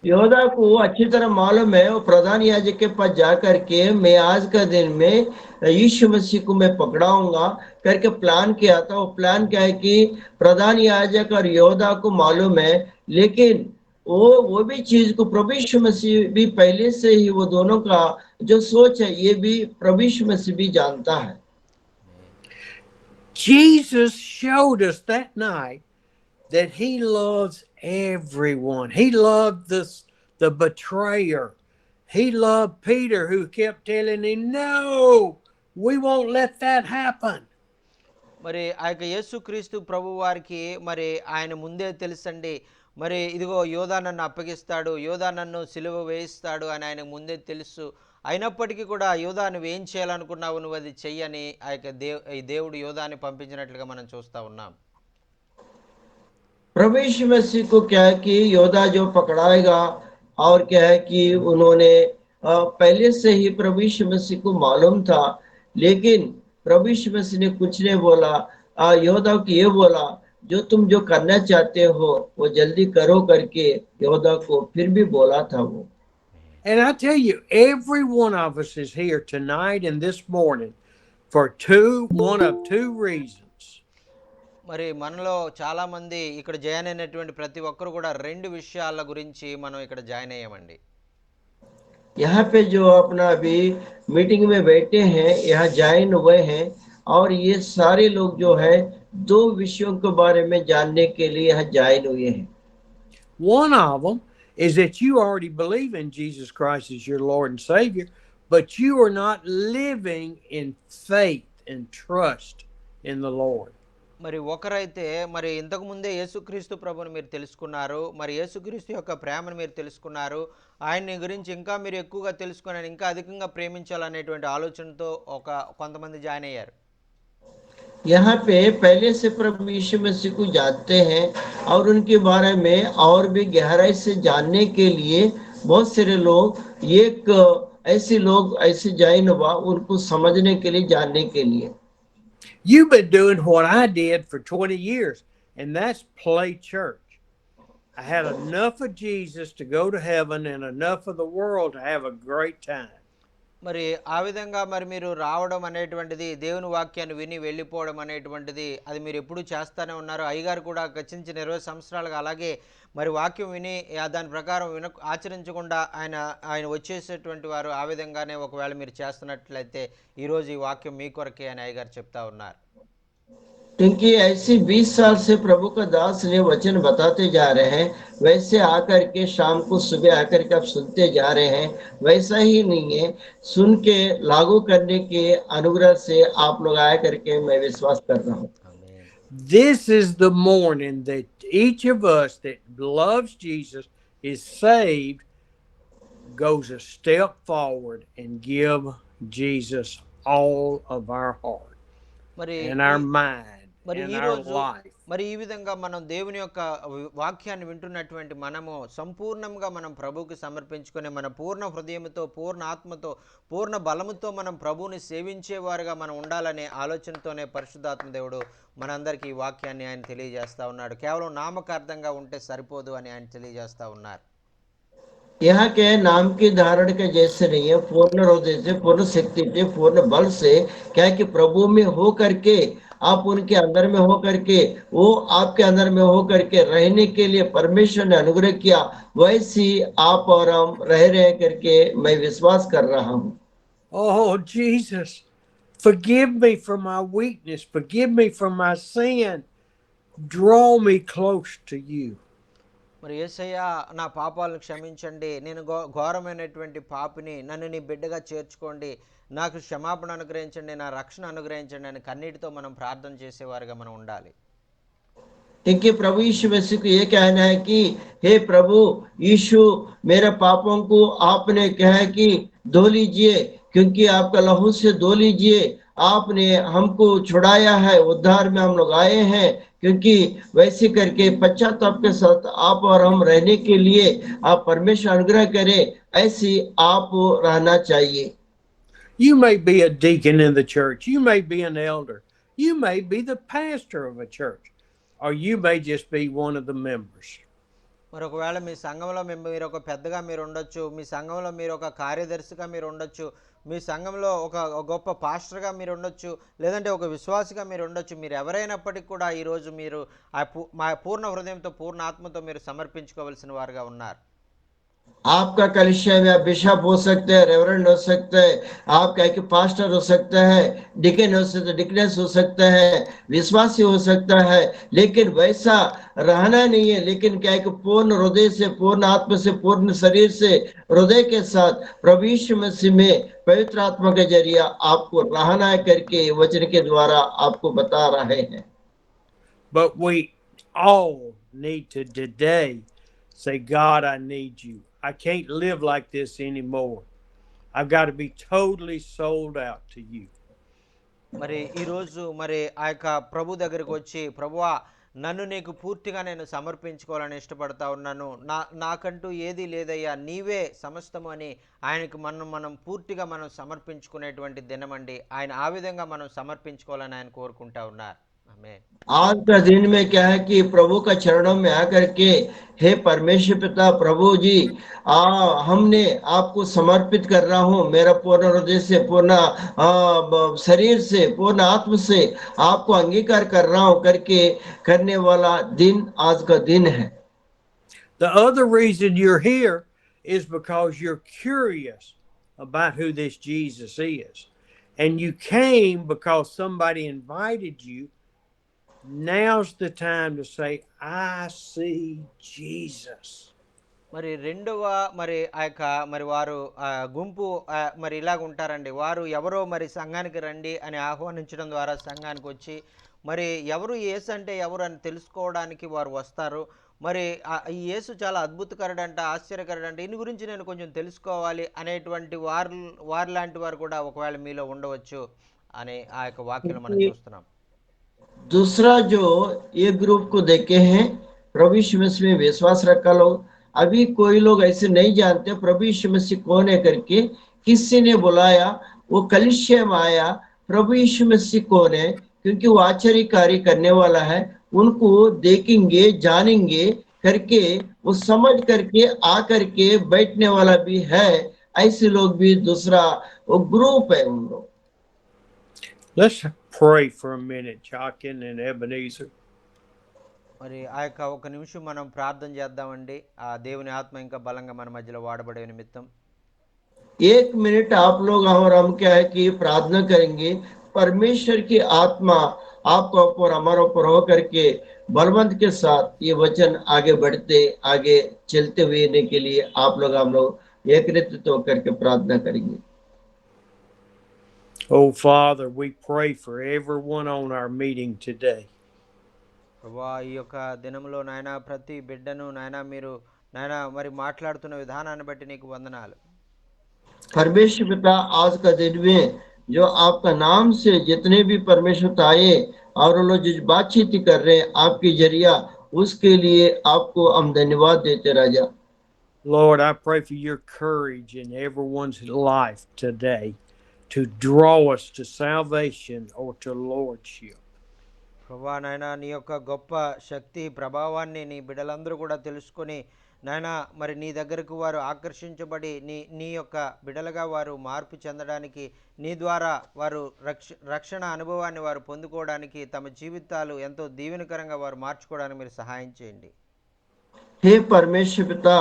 यहूदा को अच्छी तरह मालूम है, वो प्रधान याजक के पास जाकर के मैं आज का दिन में यीशु मसीह को मैं पकड़ाऊंगा करके प्लान किया था। वो प्लान क्या है कि प्रधान याजक और यहूदा को मालूम है, लेकिन वो भी चीज को प्रभु यीशु मसीह भी पहले से ही वो दोनों का जो सोच है ये भी प्रभु यीशु मसीह भी जानता है। Jesus showed us that night that he loves everyone. He loved the betrayer. He loved Peter, who kept telling him, "No, we won't let that happen." మరి ఆ యొక్క యేసుక్రీస్తు ప్రభు వారికి మరి ఆయన ముందే తెలుసండి. మరి ఇదిగో యోధా నన్ను అప్పగిస్తాడు, యోధా నన్ను సిలువ వేయిస్తాడు అని ఆయన ముందే తెలుసు. అయినప్పటికీ కూడా యోధా నువ్వు ఏం చేయాలనుకున్నావు, నువ్వు అది చెయ్యని ఆ యొక్క ఈ దేవుడు యోధాని పంపించినట్లుగా మనం చూస్తూ ఉన్నాం. प्रभु यीशु मसीह को क्या है कि योद्धा जो पकड़ाएगा, और क्या है कि उन्होंने पहले से ही प्रभु यीशु मसीह को मालूम था, लेकिन प्रभु यीशु मसीह ने कुछ नहीं बोला। योद्धा को ये बोला जो तुम जो करना चाहते हो वो जल्दी करो करके योद्धा को फिर भी बोला था वो। And I tell you, every one of us is here tonight and this morning for one of two reasons. మరి మనలో చాలా మంది ఇక్కడ జాయిన్ అయినటువంటి ప్రతి ఒక్కరు కూడా రెండు విషయాల గురించి మనం ఇక్కడ జాయిన్ అయ్యామండి. यहाँ पे जो अपना अभी मीटिंग में बैठे हैं, यहाँ ज्वाइन हुए हैं, और ये सारे लोग जो है दो विषयों के बारे में जानने के लिए यहाँ ज्वाइन हुए हैं। One of them is that you already believe in Jesus Christ as your Lord and Savior, but you are not living in faith and trust in the Lord. మరి ఒకరైతే మరి ఇంతకుముందే యేసుక్రీస్తు ప్రభుని మీరు తెలుసుకున్నారు, మరి యేసుక్రీస్తు యొక్క ప్రేమను మీరు తెలుసుకున్నారు, ఆయన్ని గురించి ఇంకా మీరు ఎక్కువగా తెలుసుకుని ఇంకా అధికంగా ప్రేమించాలనేటువంటి ఆలోచనతో కొంతమంది జాయిన్ అయ్యారు. यहाँ पे पहले से प्रभु यीशु मसीह को जानते हैं और उनके बारे में और भी गहराई से जानने के लिए बहुत सारे लोग ऐसे ज्वाइन हुआ उनको समझने के लिए, जानने के लिए। You've been doing what I did for 20 years, and that's play church. I had enough of Jesus to go to heaven and enough of the world to have a great time. మరి ఆ విధంగా మరి మీరు రావడం అనేటువంటిది, దేవుని వాక్యాన్ని విని వెళ్ళిపోవడం అనేటువంటిది అది మీరు ఎప్పుడూ చేస్తూనే ఉన్నారు. అయ్యగారు కూడా గతించిన 20 సంవత్సరాలుగా అలాగే మరి వాక్యం విని దాని ప్రకారం ఆచరించకుండా ఆయన వచ్చేసేటువంటి వారు. ఆ విధంగానే ఒకవేళ మీరు చేస్తున్నట్లయితే ఈరోజు ఈ వాక్యం మీ కొరకే అని అయ్యగారు చెప్తా ఉన్నారు. क्योंकि ऐसी 20 साल से प्रभु का दास ने वचन बताते जा रहे हैं, वैसे आकर के शाम को सुबह आकर के आप सुनते जा रहे हैं, वैसा ही नहीं है। सुन के लागू करने के अनुग्रह से आप लोग आया करके मैं विश्वास कर रहा हूँ। ఆమేన్. This is the morning that each of us that loves Jesus, is saved, goes a step forward and give Jesus all of our heart మరి and ఈ our mind మరి and ఈ our రోజు life. మరి ఈ విధంగా మనం దేవుని యొక్క వాక్యాన్ని వింటున్నటువంటి మనము సంపూర్ణంగా మనం ప్రభువుకి సమర్పించుకొని మన పూర్ణ హృదయంతో, పూర్ణ ఆత్మతో, పూర్ణ బలముతో మనం ప్రభువుని సేవించేవారుగా మనం ఉండాలనే ఆలోచనతోనే పరిశుద్ధాత్మ దేవుడు మనందరికీ ఈ వాక్యాన్ని ఆయన తెలియజేస్తా ఉన్నాడు. కేవలం నామకార్థంగా ఉంటే సరిపోదు అని ఆయన తెలియజేస్తా ఉన్నారు. यहाँ के नाम की धारण के जैसे नहीं है, पूर्ण हृदय से, पूर्ण शक्ति से, पूर्ण बल से, क्या है कि प्रभु में हो करके, आप उनके अंदर में हो करके, वो आपके अंदर में हो करके रहने के लिए परमेश्वर ने अनुग्रह किया, वैसी आप और हम रह रहे करके मैं विश्वास कर रहा हूँ। Oh, Jesus, forgive me for my weakness. Forgive me for my sin. Draw me close to you. మరి యేసయ్య నా పాపాలను క్షమించండి, నేను ఘోరమైనటువంటి పాపిని, నన్ను నీ బిడ్డగా చేర్చుకోండి, నాకు క్షమాపణ అనుగ్రహించండి, నా రక్షణ అనుగ్రహించండి అని కన్నీటితో మనం ప్రార్థన చేసేవారుగా మనం ఉండాలి. क्योंकि प्रभु यीशु मसीह को ये कहना है कि हे प्रभु यीशु, मेरे पापों को आपने कहा कि धो लीजिए, क्योंकि आपका लहू से धो लीजिए, आपने हमको छुड़ाया है, उद्धार में हम लोग आए हैं, क्योंकि वैसे करके पश्चाताप के साथ आप और हम रहने के लिए आप परमेश्वर अनुग्रह करें, ऐसी आप रहना चाहिए। You may be a deacon in the church. You may be an elder. You may be the pastor of a church. Or you may just be one of the members. మరి ఒకవేళ మీ సంఘంలో మీరు ఒక పెద్దగా మీరు ఉండొచ్చు, మీ సంఘంలో మీరు ఒక కార్యదర్శిగా మీరు ఉండొచ్చు, మీ సంఘంలో ఒక గొప్ప పాస్టర్గా మీరు ఉండొచ్చు, లేదంటే ఒక విశ్వాసిగా మీరు ఉండొచ్చు. మీరు ఎవరైనప్పటికీ కూడా ఈరోజు మీరు మా పూర్ణ హృదయంతో, పూర్ణ ఆత్మతో మీరు సమర్పించుకోవాల్సిన వారుగా ఉన్నారు. आपका कलिसिया में आप बिशप हो सकते हैं, रेवरेंड हो सकते हैं, आप क्या कि पास्टर हो सकते हैं, डिकन हो सकते, डिकनेस हो सकते हैं, विश्वासी हो सकता है, लेकिन वैसा रहना नहीं है। लेकिन क्या है कि पूर्ण हृदय से, पूर्ण आत्मा से, पूर्ण शरीर से, हृदय के साथ प्रभु यीशु मसीह में पवित्र आत्मा के जरिए आपको रहना है करके वचन के द्वारा आपको बता रहे हैं। But we all need to today say, God, I need you. I can't live like this anymore. I've got to be totally sold out to you. మరి ఈరోజు మరి ఆ యొక్క ప్రభు దగ్గరికి వచ్చి, ప్రభువా నన్ను నీకు పూర్తిగా నేను సమర్పించుకోవాలని ఇష్టపడతా ఉన్నాను, నాకంటూ ఏదీ లేదయ్యా, నీవే సమస్తము అని ఆయనకు మనం పూర్తిగా మనం సమర్పించుకునేటువంటి దినమండి. ఆయన ఆ విధంగా మనం సమర్పించుకోవాలని ఆయన కోరుకుంటా ఉన్నారు. आज का दिन में क्या है कि प्रभु का चरणों में आकर के, हे परमेश्वर पिता प्रभु जी, हमने आपको समर्पित कर रहा हूँ, मेरा पूर्ण हृदय से, पूर्ण शरीर से, पूर्ण आत्म से आपको अंगीकार कर रहा हूँ करके करने वाला दिन आज का दिन है। The other reason you're here is because you're curious about who this Jesus is. And you came because somebody invited you. Now's the time to say, I see Jesus. మరి రెండవ మరి ఆ యొక్క మరి వారు గుంపు మరి ఇలాగ ఉంటారండి. వారు ఎవరో మరి సంఘానికి రండి అని ఆహ్వానించడం ద్వారా సంఘానికి వచ్చి, మరి ఎవరు యేసు అంటే ఎవరు అని తెలుసుకోవడానికి వారు వస్తారు. మరి ఈ యేసు చాలా అద్భుతకరుడంట, ఆశ్చర్యకరుడంట, దీని గురించి నేను కొంచెం తెలుసుకోవాలి అనేటువంటి వారు లాంటి వారు కూడా ఒకవేళ మీలో ఉండవచ్చు అనే ఆ యొక్క వాక్యం మనం చూస్తున్నాం. दूसरा जो ये ग्रुप को देखे हैं, प्रभु यीशु मसीह में विश्वास रखा लोग, अभी कोई लोग ऐसे नहीं जानते प्रभु यीशु मसीह कौन है करके, किसी ने बुलाया, वो कलीसिया में आया, प्रभु यीशु मसीह कौन है, क्योंकि वो आश्चर्य कार्य करने वाला है, उनको देखेंगे, जानेंगे करके, वो समझ करके आ करके बैठने वाला भी है। ऐसे लोग भी दूसरा वो ग्रुप है उन लोग। Let's pray for a minute, Joaquin and Ebenezer. మరి ఆ యొక్క ఒక నిమిషం మనం ప్రార్థన చేద్దామండి. ఆ దేవుని ఆత్మ ఇంకా బలంగా మన మధ్యలో వాడబడే నిమిత్తం 1 मिनट आप लोग और हम क्या है कि प्रार्थना करेंगे, परमेश्वर की आत्मा आपका ऊपर हमारे ऊपर हो करके बलवंत के साथ ये वचन आगे बढ़ते आगे चलते हुए के लिए आप लोग हम लोग एक नेतृत्व होकर के प्रार्थना करेंगे। Oh, Father, we pray for everyone on our meeting today. ప్రభా ఈ యొక్క దినంలో నాయన ప్రతి బిడ్డను నాయన మీరు నాయన మరి మాట్లాడుతున్న విధానాన్ని బట్టి నీకు వందనాలు. परमेश्वर पिता आज का दिन में जो आपका नाम से जितने भी परमेश्वर आए और उन लोग जिस बातचीत कर रहे हैं आपके जरिया उसके लिए आपको हम धन्यवाद देते राजा। Lord, I pray for your courage in everyone's life today to draw us to salvation or to lordship. ప్రభా నాయన నీ యొక్క గొప్ప శక్తి ప్రభావాన్ని నీ బిడ్డలందరూ కూడా తెలుసుకొని నాయన మరి నీ దగ్గరకు వారు ఆకర్షించబడి నీ యొక్క బిడ్డలుగా వారు మార్పు చెందడానికి నీ ద్వారా వారు రక్షణ అనుభవాన్ని వారు పొందుకోవడానికి తమ జీవితాలు ఎంతో దీవెనకరంగా వారు మార్చుకోవడానికి మీరు సహాయం చేయండి. हे परमेश्वर पिता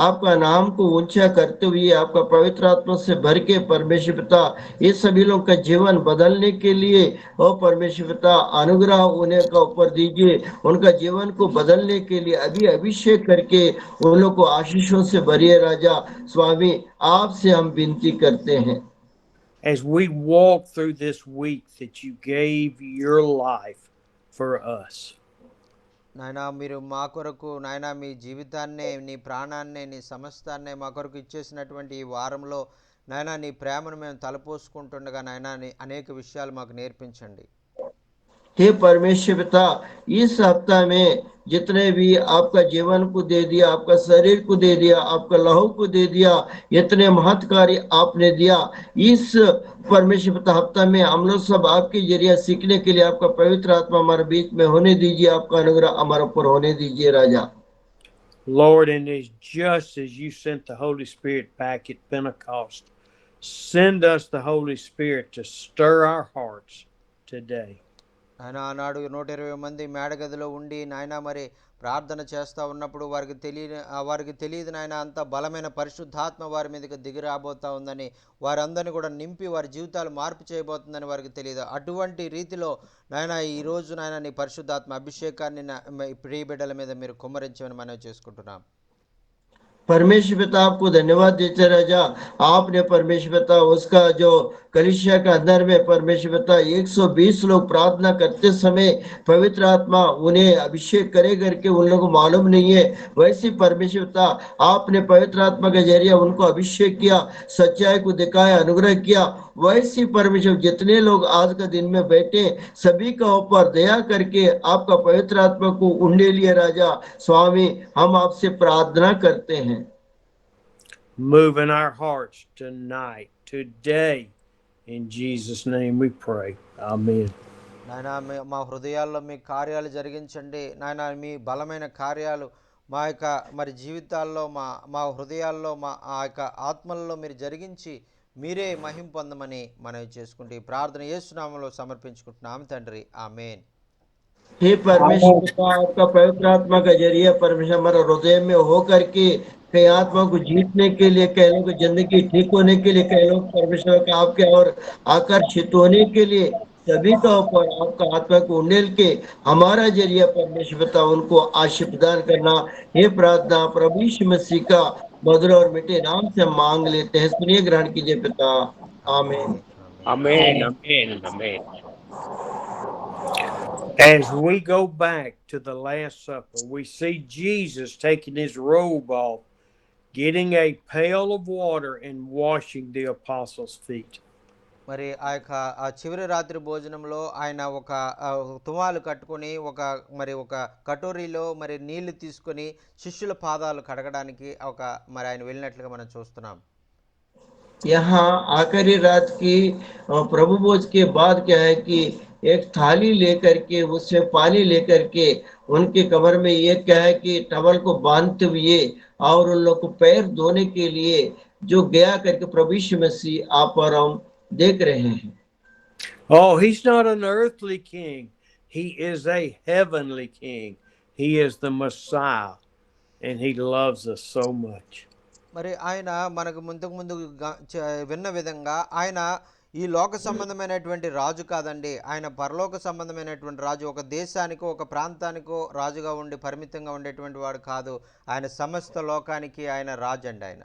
आपका नाम को ऊंचा करते हुए आपका पवित्र आत्मा से भर के परमेश्वर पिता ये सभी लोग का जीवन बदलने के लिए और परमेश्वर पिता अनुग्रह उन्हें का ऊपर दीजिए, उनका जीवन को बदलने के लिए अभी अभिषेक करके उन लोग को आशीषों से भरिए राजा स्वामी आपसे हम विनती करते हैं। As we walk through this week that you gave your life for us. నాయన మీరు మా కొరకు నాయన మీ జీవితాన్నే నీ ప్రాణాన్నే నీ సమస్తాన్నే మా కొరకు ఇచ్చేసినటువంటి ఈ వారంలో నాయన నీ ప్రేమను మేము తలపోసుకుంటుండగా నాయన అనేక విషయాలు మాకు నేర్పించండి. हे परमेश्वर पिता इस सप्ताह में जितने भी आपका जीवन को दे दिया, आपका शरीर को दे दिया, आपका लहू को दे दिया, इतने महत् कार्य आपने दिया, इस परमेश्वर पिता हफ्ता में हम लोग सब आपके जरिए सीखने के लिए आपका पवित्र आत्मा हमारे बीच में होने दीजिए, आपका अनुग्रह हमारे ऊपर होने दीजिए राजा। Lord, and it's just as you sent the Holy Spirit back at Pentecost, send us the Holy Spirit to stir our hearts today. ఆయన ఆనాడు 120 మంది మేడగదిలో ఉండి నాయన మరి ప్రార్థన చేస్తూ ఉన్నప్పుడు వారికి తెలియదు నాయన అంత బలమైన పరిశుద్ధాత్మ వారి మీదకి దిగి రాబోతా ఉందని, వారందరినీ కూడా నింపి వారి జీవితాలు మార్పు చేయబోతుందని వారికి తెలియదు. అటువంటి రీతిలో నాయన ఈరోజు నాయన నీ పరిశుద్ధాత్మ అభిషేకాన్ని ప్రియ బిడ్డల మీద మీరు కుమ్మరించమని మనవి చేసుకుంటున్నాం. परमेश्वर पिता आपको धन्यवाद देते राजा, आपने परमेश्वर पिता उसका जो कलिसिया के अंदर में परमेश्वर पिता 120 लोग प्रार्थना करते समय पवित्र आत्मा उन्हें अभिषेक करे करके उन लोगों को मालूम नहीं है, वैसे परमेश्वर पिता आपने पवित्र आत्मा के जरिए उनको अभिषेक किया, सच्चाई को दिखाया, अनुग्रह किया, वैसे परमेश्वर जितने लोग आज का दिन में बैठे सभी का ऊपर दया करके आपका पवित्र आत्मा को उंडे लिए राजा स्वामी हम आपसे प्रार्थना करते हैं। Move in our hearts tonight, today. In Jesus' name we pray. Amen. నాయన మా హృదయాల్లో మీ కార్యాలు జరిగించండి నాయన, మీ బలమైన కార్యాలు మా యొక్క మరి జీవితాల్లో మా హృదయాల్లో ఆ యొక్క ఆత్మల్లో మీరు జరిగించి మీరే మహిమ పొందమని మనవి చేసుకుంటూ ఈ ప్రార్థన యేసు నామములో సమర్పించుకుంటున్నాం తండ్రి, ఆమేన్. हे परमेश्वर पिता आपका पवित्र आत्मा का जरिए परमेश्वर हमारे हृदय में हो करके कई आत्मा को जीतने के लिए, कई लोग जिंदगी ठीक होने के लिए, कई लोग परमेश्वर का आपके और आकर्षित होने के लिए सभी का ऊपर आपका आत्मा को उंडेल के हमारा जरिया परमेश्वर पिता उनको आशीष प्रदान करना, ये प्रार्थना प्रभु यीशु मसीह का मधुर और मीठे नाम से मांग लेते हैं, सुनिए ग्रहण कीजिए पिता, आमीन। Amen, amen, amen. As we go back to the Last Supper, we see Jesus taking his robe off, getting a pail of water and washing the apostles' feet. మరి ఆ చివరి రాత్రి భోజనంలో ఆయన ఒక తువాలు కట్టుకొని ఒక కటోరీలో మరి నీళ్లు తీసుకొని శిష్యుల పాదాలు కడగడానికి మరి ఆయన వెళ్ళినట్లుగా మనం చూస్తున్నాం. यहाँ आखिरी रात की प्रभु भोज के बाद क्या है कि एक थाली लेकर के उससे पानी लेकर के उनके कमर में ये क्या है कि टवल को बांधते हुए और उन लोग को पैर धोने के लिए जो गया करके प्रभु यीशु मसीह आप और हम देख रहे हैं। Oh, he's not an earthly king. He is a heavenly king. He is the Messiah, and he loves us so much. మరి ఆయన మనకు ముందు విన్న విధంగా ఆయన ఈ లోక సంబంధమైనటువంటి రాజు కాదండి. ఆయన పరలోక సంబంధమైనటువంటి రాజు. ఒక దేశానికో ఒక ప్రాంతానికో రాజుగా ఉండి పరిమితంగా ఉండేటువంటి వాడు కాదు. ఆయన సమస్త లోకానికి ఆయన రాజు అండి ఆయన.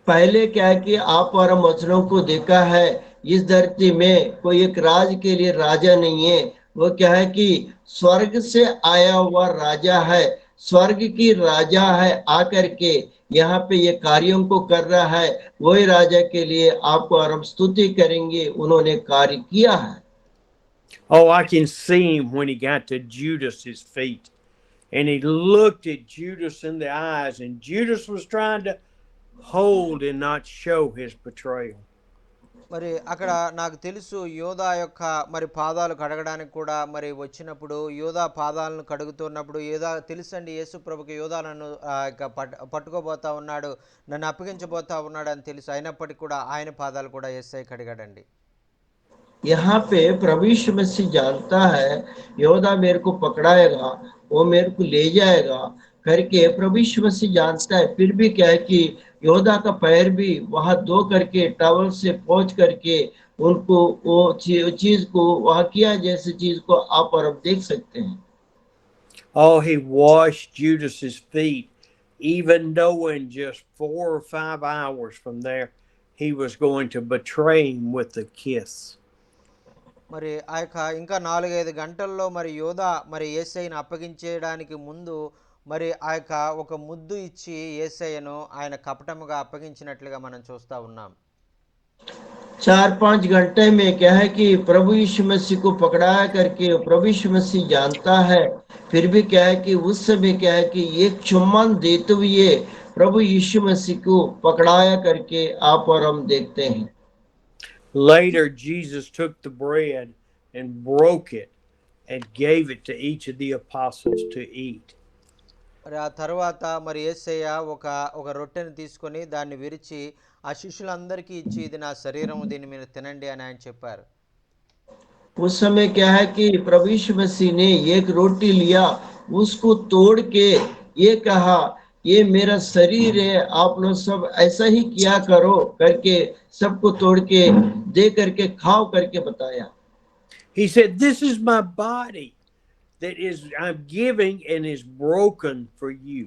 पहले क्या है कि आप और हम वचनों को देखा है, इस धरती में कोई एक राज के लिए राजा नहीं है। वो क्या है कि स्वर्ग से आया हुआ राजा है, स्वर्ग की राजा है, आकर के यहाँ पे ये कार्यों को कर रहा है। वही राजा के लिए आपको और हम स्तुति करेंगे, उन्होंने कार्य किया है। Oh, I can see him when he got to Judas's feet. And he looked at Judas in the eyes, and Judas was trying to hold and not show his betrayal. మరి అక్కడ నాకు తెలుసు యోధా యొక్క మరి పాదాలు కడగడానికి కూడా మరి వచ్చినప్పుడు యోధా పాదాలను కడుగుతున్నప్పుడు యోధా తెలుసండి యేసు ప్రభుకి యోధా నన్ను పట్టుకోబోతా ఉన్నాడు, నన్ను అప్పగించబోతా ఉన్నాడు అని తెలుసు. అయినప్పటికీ కూడా ఆయన పాదాలు కూడా యేసయ్య కడిగాడండి. यहाँ पे प्रभु यीशु मसीह जानता है योदा मेरे को पकड़ाएगा, वो मेरे को ले जाएगा करके प्रभु यीशु मसीह जानता है। फिर भी क्या है कि योदा का पैर भी वहां धो करके टॉवल से पोंछ करके उनको वो चीज को वहां किया, जैसे चीज को आप और अब देख सकते हैं। Oh, he washed Judas's feet, even knowing just 4 or 5 hours from there he was going to betray him with a kiss. మరి ఆ యొక్క ఇంకా 4-5 గంటల్లో మరి యోధా మరి యేసయ్యను అప్పగించేయడానికి ముందు మరి ఆ యొక్క ఒక ముద్దు ఇచ్చి యేసయ్యను ఆయన కపటముగా అప్పగించినట్లుగా మనం చూస్తా ఉన్నాం. 4-5 घंटे में क्या है कि प्रभु यीशु मसीह को पकड़ाया करके प्रभु यीशु मसीह जानता है। फिर भी क्या है कि उस समय क्या है कि एक चुम्बन देते हुए प्रभु यीशु मसीह को पकड़ाया करके आप और हम देखते हैं। Later, Jesus took the bread and broke it and gave it to each of the apostles to eat. మరి ఆ తర్వాత మరి యేసయ్య ఒక రొట్టెని తీసుకొని దాన్ని విరిచి ఆ శిష్యులందరికీ ఇచ్చి ఇది నా శరీరం, దీన్ని మీరు తినండి అని ఆయన చెప్పారు. उस समय क्या है कि प्रभु यीशु मसीह ने एक रोटी लिया, उसको तोड़ के ये कहा ये मेरा शरीर है, आप लोग सब ऐसा ही किया करो करके सबको तोड़ के दे करके खाओ करके बताया। He said, "This is my body that I'm giving and is broken for you."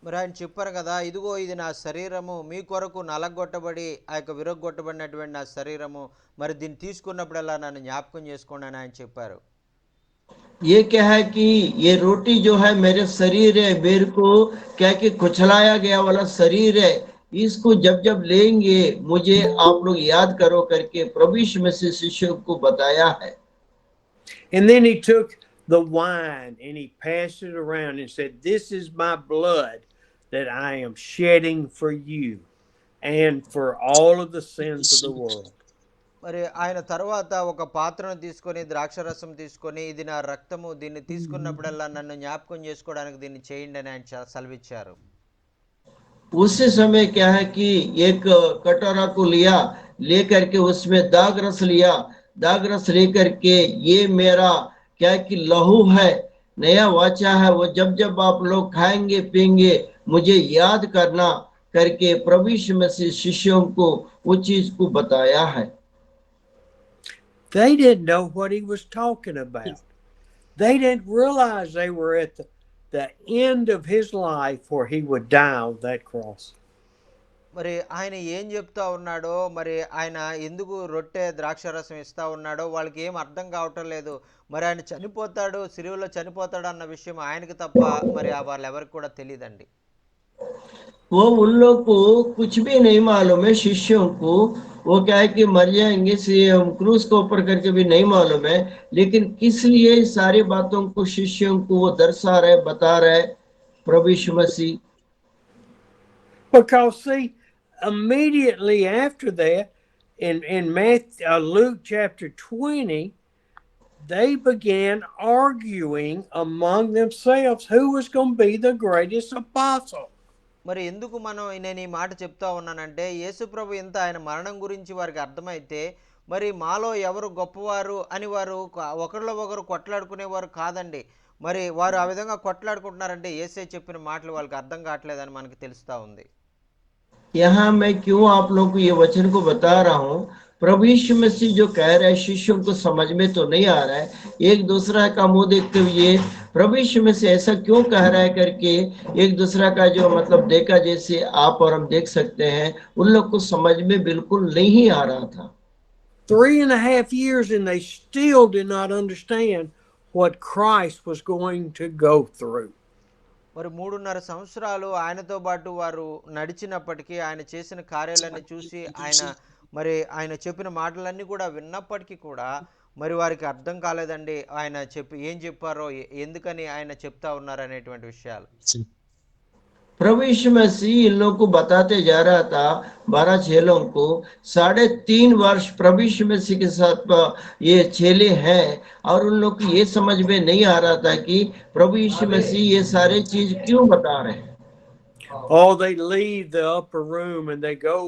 మరి ఆయన చెప్పారు కదా, ఇదిగో ఇది నా శరీరము, మీ కొరకు నలగొట్టబడి ఆ యొక్క విరగొట్టబడినటువంటి నా శరీరము, మరి దీన్ని తీసుకున్నప్పుడల్లా నన్ను జ్ఞాపకం చేసుకోండి అని ఆయన చెప్పారు. ये क्या है कि ये रोटी जो है मेरे शरीर है, मेरे को क्या कि कुचलाया गया वाला शरीर है, इसको जब जब लेंगे मुझे आप लोग याद करो करके प्रभु यीशु मसीह शिष्यों को बताया है। And then he took the wine and he passed it around and said, "This is my blood that I am shedding for you and for all of the sins of the world." మరి ఆయన తర్వాత ఒక పాత్రను తీసుకొని ద్రాక్షరసం తీసుకొని ఇది నా రక్తము, దీన్ని తీసుకున్నప్పుడల్లా నన్ను జ్ఞాపకం చేసుకోవడానికి దీన్ని చేయండి అని ఆయన సెలవిచ్చారు. उसी समय क्या है कि एक कटोरा को लिया, लेकर के उसमें दाग रस लिया, दाग रस लेकर के ये मेरा क्या कि लहू है, नया वाचा है, वो जब जब आप लोग खाएंगे पीएंगे मुझे याद करना करके प्रभु यीशु मसीह शिष्यों को वो चीज को बताया है। They didn't know what he was talking about. They didn't realize they were at the end of his life where he would die on that cross. మరి ఆయన ఏం చెప్తా ఉన్నాడో, మరి ఆయన ఎందుకు రొట్టె ద్రాక్షరసం ఇస్తా ఉన్నాడో వాళ్ళకి ఏం అర్థం కావటం లేదు. మరి ఆయన చనిపోతాడు, సిలువలో చనిపోతాడు అన్న విషయం ఆయనకి తప్ప మరి వాళ్ళు ఎవరికి కూడా తెలియదండి. वो उन लोग को कुछ भी नहीं मालूम है, शिष्यों को वो क्या है कि मर जाएंगे क्रूस को ऊपर करके भी नहीं मालूम है, लेकिन किस लिए सारी बातों को शिष्यों को वो दर्शा रहे, बता रहे प्रभु यीशु मसीह। Because see, immediately after that, in Luke chapter 20, they began arguing among themselves who was going to be the greatest apostle. మరి ఎందుకు నేను ఈ మాట చెప్తా ఉన్నానంటే, యేసు ప్రభు ఇంత ఆయన మరణం గురించి వారికి అర్థమైతే మరి మాలో ఎవరు గొప్పవారు అని వారు ఒకరిలో ఒకరు కొట్లాడుకునేవారు కాదండి. మరి వారు ఆ విధంగా కొట్లాడుకుంటున్నారంటే యేసే చెప్పిన మాటలు వాళ్ళకి అర్థం కావట్లేదని మనకి తెలుస్తూ ఉంది. यहाँ मैं क्यों आप लोगों को ये वचन को बता रहा हूँ, प्रभु यीशु मसीह जो कह रहा है शिष्यों को समझ में तो नहीं आ रहा है, एक दूसरा का मुंह देखते हुए प्रभु यीशु मसीह ऐसा क्यों कह रहा है करके एक दूसरा का जो मतलब देखा, जैसे आप और हम देख सकते हैं, उन लोग को समझ में बिल्कुल नहीं आ रहा था। 3.5 years and they still did not understand what Christ was going to go through. మరి 3.5 సంవత్సరాలు ఆయనతో పాటు వారు నడిచినప్పటికీ, ఆయన చేసిన కార్యాలన్నీ చూసి, ఆయన చెప్పిన మాటలన్నీ కూడా విన్నప్పటికీ కూడా మరి వారికి అర్థం కాలేదండి. ఆయన ఏం చెప్పారో, ఎందుకని ఆయన చెప్తా ఉన్నారనేటువంటి విషయాలు. प्रभु यीशु मसीह इन लोगों को बताते जा रहा था, 12 चेलों को, 3.5 वर्ष प्रभु यीशु मसीह के साथ ये चेले हैं, और उन लोग को ये समझ में नहीं आ रहा था कि प्रभु यीशु मसीह ये सारे चीज क्यों बता रहे हैं। Oh, they leave the upper room and they go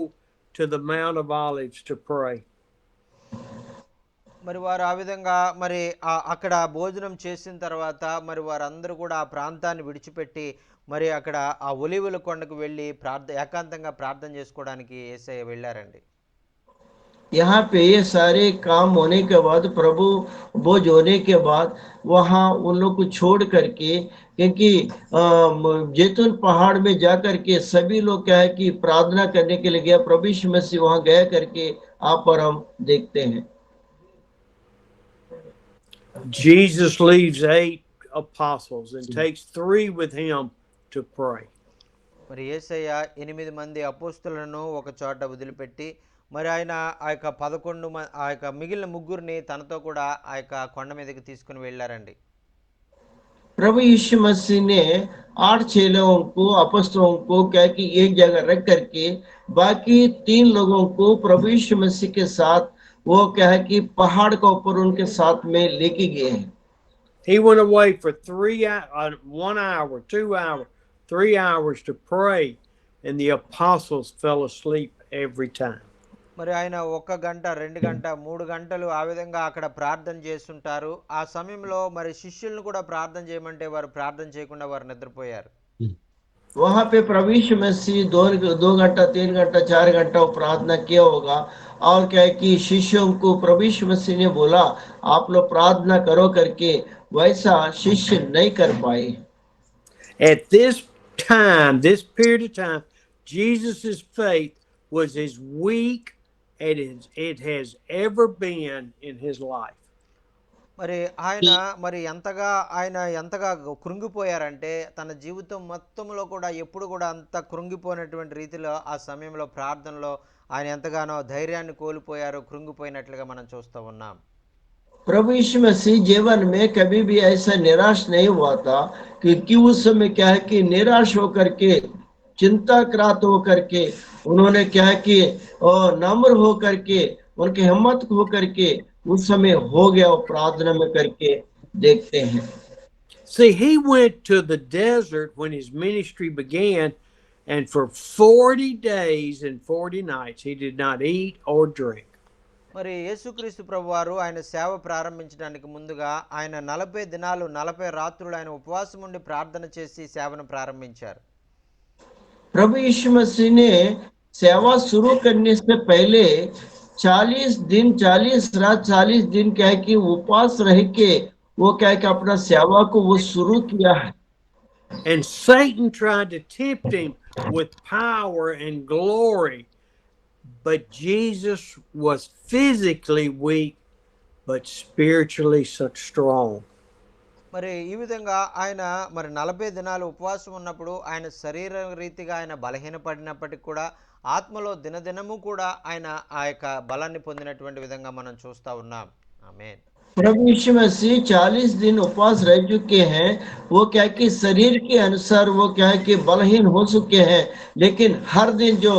to the Mount of Olives to pray. మరి వారు ఆ విధంగా మరి అక్కడ భోజనం చేసిన తర్వాత మరి వారందరూ కూడా ఆ ప్రాంతాన్ని విడిచిపెట్టి మరి అక్కడ ఆ ఒలీవల కొండకు వెళ్ళి ఏకాంతంగా ప్రార్థన చేసుకోవడానికి యేసయ్య వెళ్ళారండి. यहाँ पे ये सारे काम होने के बाद, प्रभु बोझ होने के बाद, वहाँ उन लोग को छोड़ करके, क्योंकि जैतून पहाड़ में जा करके सभी लोग क्या है कि प्रार्थना करने के लिए गया, प्रभु यीशु मसीह वहाँ गया करके आप और हम देखते हैं। Jesus leaves 8 apostles and takes 3 with him to pray. మరి యేసయ్య 8 మంది అపోస్తలులను ఒక చోట వదిలిపెట్టి మరి ఆయన ఆ యొక్క 11 ఆ యొక్క మిగిలిన ముగ్గురిని తనతో కూడా ఆ యొక్క కొండ మీదకి తీసుకుని వెళ్ళారండి. प्रभु यीशु मसीह ने 8 चेलों को, अपostलों को क्या कि एक जगह रख करके बाकी 3 लोगों को प्रभु यीशु मसीह के साथ वो क्या है कि पहाड़ के ऊपर उनके साथ में लेके गए हैं। He went away for 1 hour, 2 hours, 3 hours to pray, and the apostles fell asleep every time. మరి ఆయన 1 గంట, 2 గంట, 3 గంటలు ఆ విధంగా అక్కడ ప్రార్థన చేస్తుంటారు. ఆ సమయంలో మరి శిష్యులను కూడా ప్రార్థన చేయమంటే వారు ప్రార్థన చేయకుండా వారు నిద్రపోయారు. वहां पे प्रभु यीशु मसीह 2 घंटा, 3 घंटा, 4 घंटा प्रार्थना किया होगा, और क्या है कि शिष्यों को प्रभु यीशु मसीह ने बोला आप लोग प्रार्थना करो करके, वैसा शिष्य नहीं कर पाए। At this time, this period of time, Jesus's faith was as weak as it has ever been in his life. మరి ఆయన ఎంతగా కృంగిపోయారంటే తన జీవితం మొత్తంలో కూడా ఎప్పుడు కూడా అంత కృంగిపోయినటువంటి రీతిలో ఆ సమయంలో ప్రార్థనలో ఆయన ఎంతగానో ధైర్యాన్ని కోల్పోయారు, కృంగిపోయినట్లుగా మనం చూస్తూ ఉన్నాం. प्रभु यीशु मसीह जीवन में कभी भी ऐसा निराश नहीं हुआ था, क्योंकि उस समय क्या है कि निराश होकर के, चिंताक्रांत होकर के उन्होंने क्या है कि नम्र होकर के, उनकी हिम्मत होकर के उस समय हो गया, प्रार्थना में करके देखते हैं। See, he went to the desert when his ministry began, and for 40 days and 40 nights he did not eat or drink. మరి యేసుక్రీస్తు ప్రభువారు ఆయన సేవ ప్రారంభించడానికి ముందుగా ఆయన 40 దినాలు 40 రాత్రులు ఆయన ఉపవాసం ఉండి ప్రార్థన చేసి సేవను ప్రారంభించారు. प्रभु यीशु मसीह ने सेवा शुरू करने से पहले 40 दिन 40 रात 40 दिन क्या है कि उपवास रह के वो क्या है कि अपना सेवा को वो शुरू किया है। And Satan tried to tempt him with power and glory, but Jesus was physically weak but spiritually such strong. మరి ఈ విధంగా ఆయన మరి 40 దినాలు ఉపవాసం ఉన్నప్పుడు ఆయన శరీర రీతిగా ఆయన బలహీనపడినప్పటికీ కూడా ఆత్మలో దినదినము కూడా ఆయన ఆ యొక్క బలాన్ని పొందినటువంటి విధంగా మనం చూస్తూ ఉన్నాం. ఆమేన్. प्रभु यीशु मसीह 40 दिन उपवास रह चुके हैं, वो क्या कि शरीर के अनुसार वो क्या है कि बलहीन हो चुके हैं, लेकिन हर दिन जो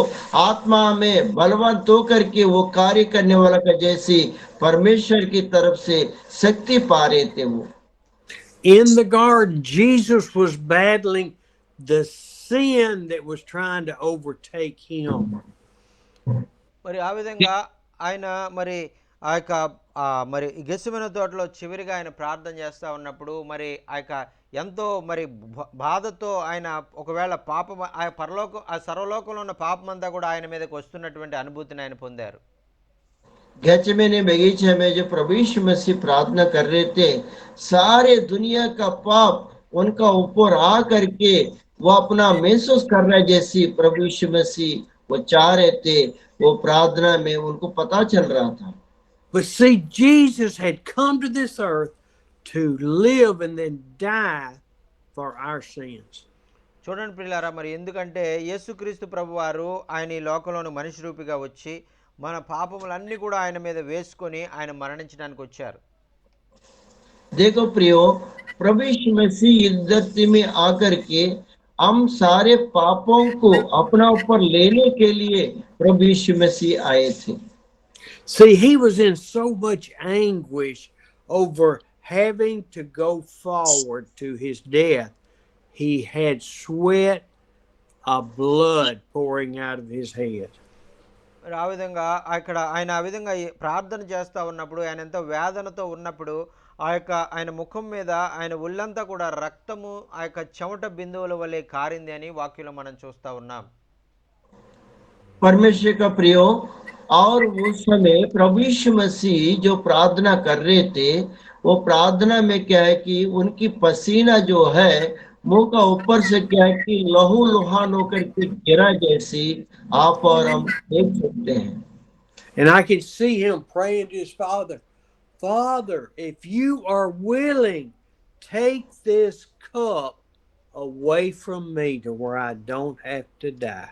आत्मा में बलवंत होकर के वो कार्य करने वाला का जैसी परमेश्वर की तरफ से शक्ति पा रहे थे। वो In the garden, Jesus was battling the sin that was trying to overtake him. మరి ఆ విధంగా ఆయన మరి ఆ యొక్క మరి ఈ గెత్సేమనే తోటలో చివరిగా ఆయన ప్రార్థన చేస్తూ ఉన్నప్పుడు మరి ఆ యొక్క ఎంతో మరి బాధతో ఆయన ఒకవేళ పాపం ఆ ఆ సర్వలోకంలో ఉన్న పాపమంతా కూడా ఆయన మీదకి వస్తున్నటువంటి అనుభూతిని ఆయన పొందారు. गैचमेने बगीचे में जो प्रभु यीशु मसीह प्रार्थना कर रहे थे, सारे दुनिया का पाप उनका ऊपर आ करके वो अपना महसूस कर रहे जैसी प्रभु यीशु मसीह वो चाह रहे थे, वो प्रार्थना में उनको पता चल रहा था. But see, Jesus had come to this earth to live and then die for our sins. చూడండి ప్రియులారా, మరి ఎందుకంటే యేసుక్రీస్తు ప్రభువారు ఆయన ఈ లోకంలోని మనిషి రూపిగా వచ్చి మన పాపములన్నీ కూడా ఆయన మీద వేసుకొని ఆయన మరణించడానికి వచ్చారు. देखो प्रियो, प्रभु यीशु मसीह इस धरती में आकर के हम सारे पापों को अपना ऊपर लेने के लिए प्रभु यीशु मसीह आए थे. See, he was in so much anguish over having to go forward to his death. He had sweat of blood pouring out of his head. మరి ఆ విధంగా అక్కడ ఆయన ఆ విధంగా ప్రార్థన చేస్తూ ఉన్నప్పుడు, ఆయన ఎంతో వేదనతో ఉన్నప్పుడు ఆయన ముఖం మీద ఆయన ఒళ్ళంతా కూడా రక్తము ఆ యొక్క చెమట బిందువుల వలె కారింది అని వాక్యంలో మనం చూస్తూ ఉన్నాం. परमेश्वर का प्रियो, और उस समय प्रभु यीशु मसीह जो प्रार्थना कर रहे थे, वो प्रार्थना में क्या है कि उनकी पसीना जो है मुंह का ऊपर से क्या है कि लहू लुहान होकर के गिरा जैसी आप और हम देख सकते हैं. And I can see him praying to his father, Father, if you are willing, take this cup away from me to where I don't have to die.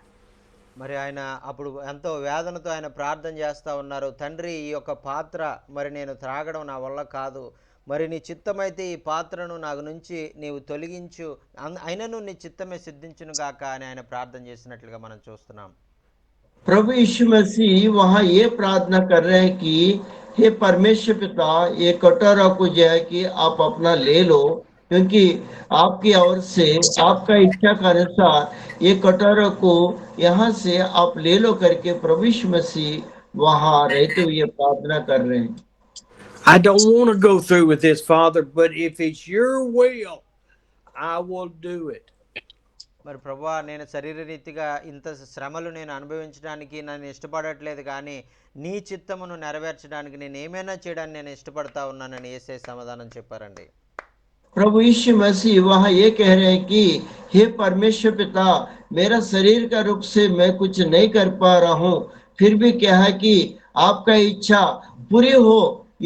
మరి ఆయన అప్పుడు ఎంతో వేదనతో ఆయన ప్రార్థన చేస్తూ ఉన్నారు. తండ్రి, ఈ యొక్క పాత్ర మరి నేను త్రాగడం నా వల్ల కాదు, మరి నీ చిత్తమైతే ఈ పాత్రను నాకు నుంచి నీవు తొలగించు, అయినను నీ చిత్తమే సిద్ధించును గాక అని ఆయన ప్రార్థన చేసినట్లుగా మనం చూస్తున్నాం. प्रभु यीशु मसीह वहां ये प्रार्थना कर रहे हैं कि हे परमेश्वर पिता, ये कटोरा को जो है कि आप अपना ले लो, क्योंकि आपकी ओर से आपका इच्छा के अनुसार ये कटोरा को यहाँ से आप ले लो करके प्रभु यीशु मसीह वहां रहते हुए प्रार्थना कर रहे हैं. I don't want to go through with this, Father, but if it's your will, I will do it. మరి ప్రభువా, నేను శరీరరీతిగా ఇంత శ్రమలు నేను అనుభవించడానికి నన్ను ఇష్టపడట్లేదు, కానీ నీ చిత్తమును నెరవేర్చడానికి నేను ఏమైనా చేయడానికి నేను ఇష్టపడతా ఉన్నానని యేసయ్య సమాధానం చెప్పారండి. प्रभु यीशु मसीह वहां ये कह रहे हैं कि हे परमेश्वर पिता, मेरा शरीर का रूप से मैं कुछ नहीं कर पा रहा हूँ, फिर भी क्या है कि आपका इच्छा पूरी हो,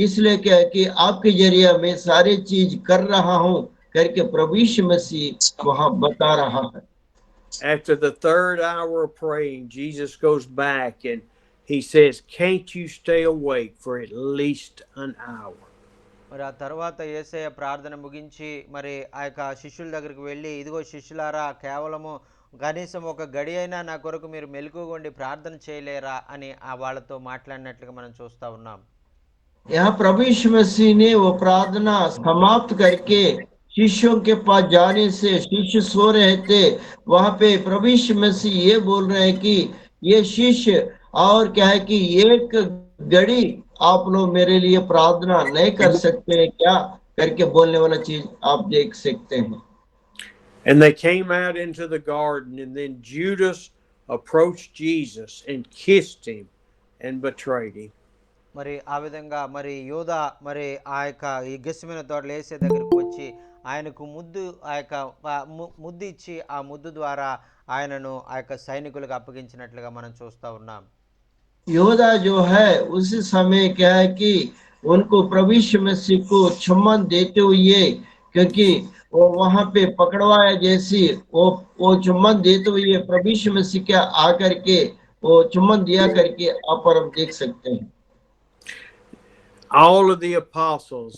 इसलिए क्या है कि आपके जरिए मैं सारी चीज कर रहा हूँ करके प्रभु यीशु मसीह वहां बता रहा है. After the third hour of praying, Jesus goes back and he says, can't you stay awake for at least an hour? మరి ఆ తర్వాత యేసయ్య ప్రార్థన ముగించి మరి ఆ యొక్క శిష్యుల దగ్గరికి వెళ్ళి, ఇదిగో శిష్యులారా, కేవలము కనీసం ఒక గడి అయినా నా కొరకు మీరు మెలకువగా ప్రార్థన చేయలేరా అని వాళ్ళతో మాట్లాడినట్లుగా మనం చూస్తూ ఉన్నాం. यहाँ प्रभु यीशु मसीह ने वो प्रार्थना समाप्त करके शिष्यों के पास जाने से, शिष्य सो रहे थे, वहां पे प्रभु यीशु मसीह ये बोल रहे हैं कि ये शिष्य और क्या है कि एक घड़ी आप लोग मेरे लिए प्रार्थना नहीं कर सकते हैं क्या करके बोलने वाला चीज आप देख सकते हैं. And they came out into the garden, and then Judas approached Jesus and kissed him and betrayed him. మరి ఆ విధంగా మరి యూదా మరి ఆ యొక్క ఈ గెత్సేమనే తోటలో యేసయ్య దగ్గరికి వచ్చి ఆయనకు ముద్దు ఇచ్చి ఆ ముద్దు ద్వారా ఆయనను ఆ యొక్క సైనికులకు అప్పగించినట్లుగా మనం చూస్తూ ఉన్నాం. यहूदा जो है उसी समय क्या है कि उनको प्रभु यीशु मसीह को चुम्बन देते हुए, क्योंकि वो वहां पे पकड़वाया जैसी वो चुम्बन देते हुए प्रभु यीशु मसीह के आकर के वो चुम्बन दिया करके आप और हम देख सकते हैं. All of the apostles,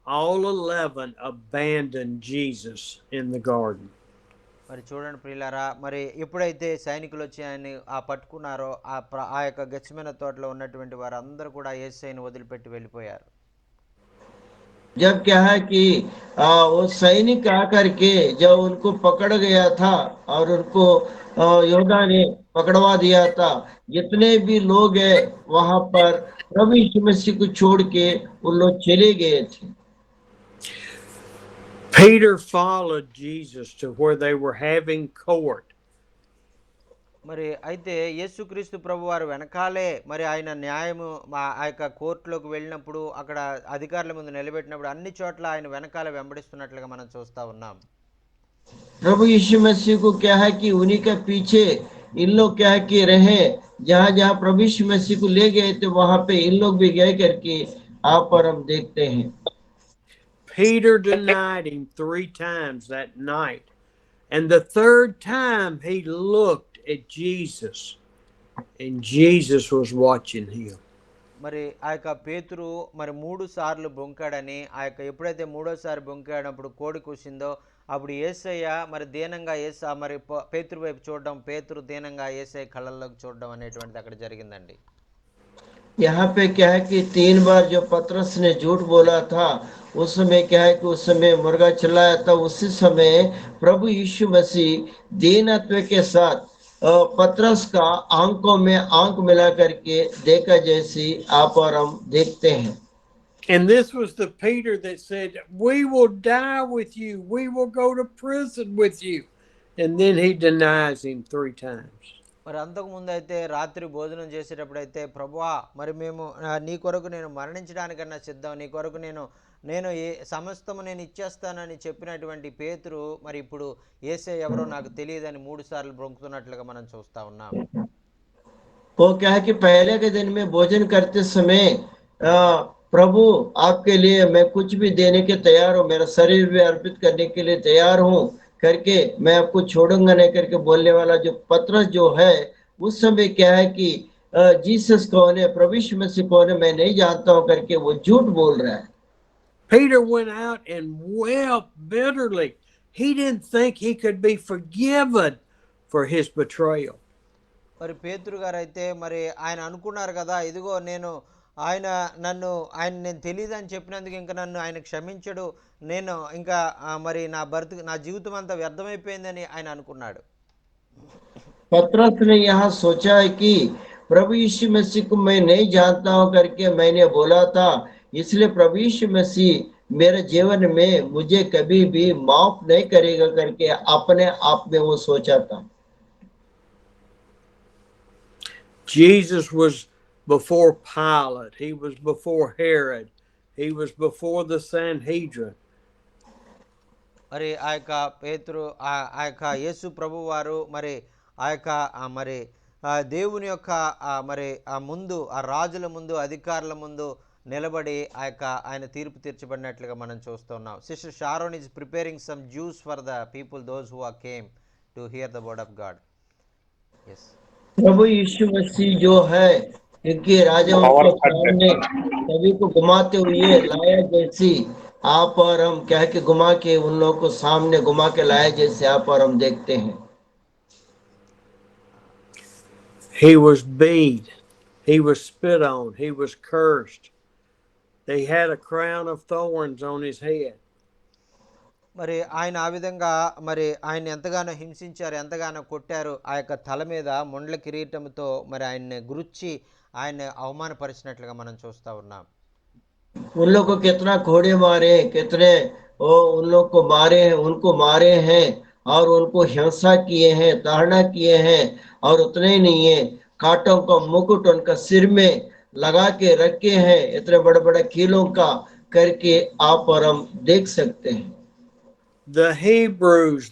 all 11 abandoned Jesus in the garden. మరి చూడండి ప్రియులారా, మరి ఎప్పుడైతే సైనికులు వచ్చి ఆయన్ని పట్టుకున్నారో ఆ యొక్క గెత్సేమనే తోటలో ఉన్నటువంటి వారందరూ కూడా యేసయ్యను వదిలిపెట్టి వెళ్ళిపోయారు. जब क्या है कि वो सैनिक आकर के जब उनको पकड़ गया था और उनको योद्धा ने पकड़वा दिया था, जितने भी लोग हैं वहां पर प्रभु यीशु मसीह को छोड़ के उन लोग चले गए थे। Peter followed Jesus to where they were having court. మరి అయితే యేసుక్రీస్తు ప్రభు వారు వెనకాలే మరి ఆయన న్యాయము ఆ యొక్క కోర్టులోకి వెళ్ళినప్పుడు అక్కడ అధికారుల ముందు నిలబెట్టినప్పుడు అన్ని చోట్ల ఆయన వెనకాల వెంబడిస్తున్నట్లుగా మనం చూస్తా ఉన్నాం। प्रभु यीशु मसीह को क्या है कि उन्हीं के पीछे इन लोग क्या है कि रहे, जहां जहां प्रभु यीशु मसीह को ले गए थे वहां पे इन लोग भी गए करके आप पर हम देखते हैं। Peter denied him 3 times that night. And the third time he looked at Jesus, and Jesus was watching him. మరి ఆ యొక్క పేతురు మరి 3 సార్లు బొంకాడని, ఆ యొక్క ఎప్పుడైతే మూడోసారి బొంకాడప్పుడు కోడి కూసిందో అప్పుడు యేసయ్య మరి దీనంగా మరి పేతురు వైపు చూడడం, పేతురు దీనంగా యేసయ్య కళ్ళల్లోకి చూడడం అనేటువంటిది అక్కడ జరిగిందండి। यहाँ पे क्या है कि 3 बार जो पतरस ने झूठ बोला था, उस समय क्या है कि उस समय मुर्गा चिल्लाया था, उसी समय प्रभु यीशु मसीह दीनत्व के साथ पतरस का आंखों में आंख मिला करके देखा, जैसी आप और हम देखते हैं। And this was the Peter that said, "We will die with you. We will go to prison with you." And then he denies him 3 times. మరి అంతకు ముందు అయితే రాత్రి భోజనం చేసేటప్పుడు అయితే, ప్రభువా మరి మేము నీ కొరకు నేను మరణించడానికన్నా సిద్ధం, నీ కొరకు నేను ఏ సమస్తము నేను ఇచ్చేస్తానని చెప్పినటువంటి పేతురు మరి ఇప్పుడు యేసయ్య ఎవరో నాకు తెలియదని 3 సార్లు బ్రొంకుతున్నట్లుగా మనం చూస్తా ఉన్నాం। वो क्या है कि पहले के दिन में भोजन करते समय प्रभु आपके लिए मैं कुछ भी देने के तैयार हूँ, मेरा शरीर भी अर्पित करने के लिए तैयार हूँ करके, मैं आपको छोड़ूंगा नहीं करके बोलने वाला जो पतरस जो है, उस समय क्या है कि जीसस कौन है, प्रभु यीशु मसीह कौन है, मैं नहीं जानता हूँ करके वो झूठ बोल रहा है। Peter went out and wept bitterly. He didn't think he could be forgiven for his betrayal. మరి పేతురు గారు అయితే మరి ఆయన అనుకున్నారు కదా, ఇదిగో ఆయన నేను తెలియదని చెప్పినందుకు ఇంకా నన్ను ఆయన క్షమించడు, నేను ఇంకా మరి నా జీవితం అంతా వ్యర్థమైపోయిందని ఆయన అనుకున్నాడు। पतरस ने यहाँ सोचा है कि प्रभु यीशु मसीह को मैं नहीं जानता हूँ करके मैंने बोला था, इसलिए प्रभु यीशु मसीह मेरे जीवन में मुझे कभी भी माफ नहीं करेगा करके अपने आप में वो सोचा था। Jesus was before Pilate. He was before Herod. He was before the Sanhedrin. మరి ఆ యొక్క పేతురు ఆ యొక్క యేసు ప్రభు వారు మరి ఆ యొక్క మరి దేవుని యొక్క మరి ఆ ముందు ఆ రాజుల ముందు అధికారుల ముందు నిలబడి ఆయన తీర్పు తీర్చబడినట్లుగా మనం చూస్తున్నాం। Sister Sharon is preparing some juice for the people, those who came to hear the word of God. Yes. प्रभु यीशु मसीह जो है, इनके राजाओं Power को cut सामने सभी को घुमाते हुए लाया, जैसी आप और हम क्या है कि घुमा के उन लोगों को सामने घुमा के लाया, जैसे आप और हम देखते हैं। He was beat. He was spit on. He was cursed. They had a crown of thorns on his head. మరి ఆయన ఆ విధంగా మరి ఆయన ఎంతగానో హింసించారు, ఎంతగానో కొట్టారు, ఆ యొక్క తల మీద మొండ్ల కిరీటంతో మరి ఆయన్ని గురించి ఆయన్ని అవమానపరిచినట్లుగా మనం చూస్తా ఉన్నాం। उन लोग को कितना घोड़े मारे, कितने उन लोग को मारे हैं, उनको मारे हैं और उनको हिंसा किए हैं, ताड़ना किए हैं, और उतने ही नहीं है, कांटों का मुकुट उनका सिर में लगा के रखे हैं, इतने बड़े बड़े कीलों का करके आप और हम देख सकते हैं। The Hebrews,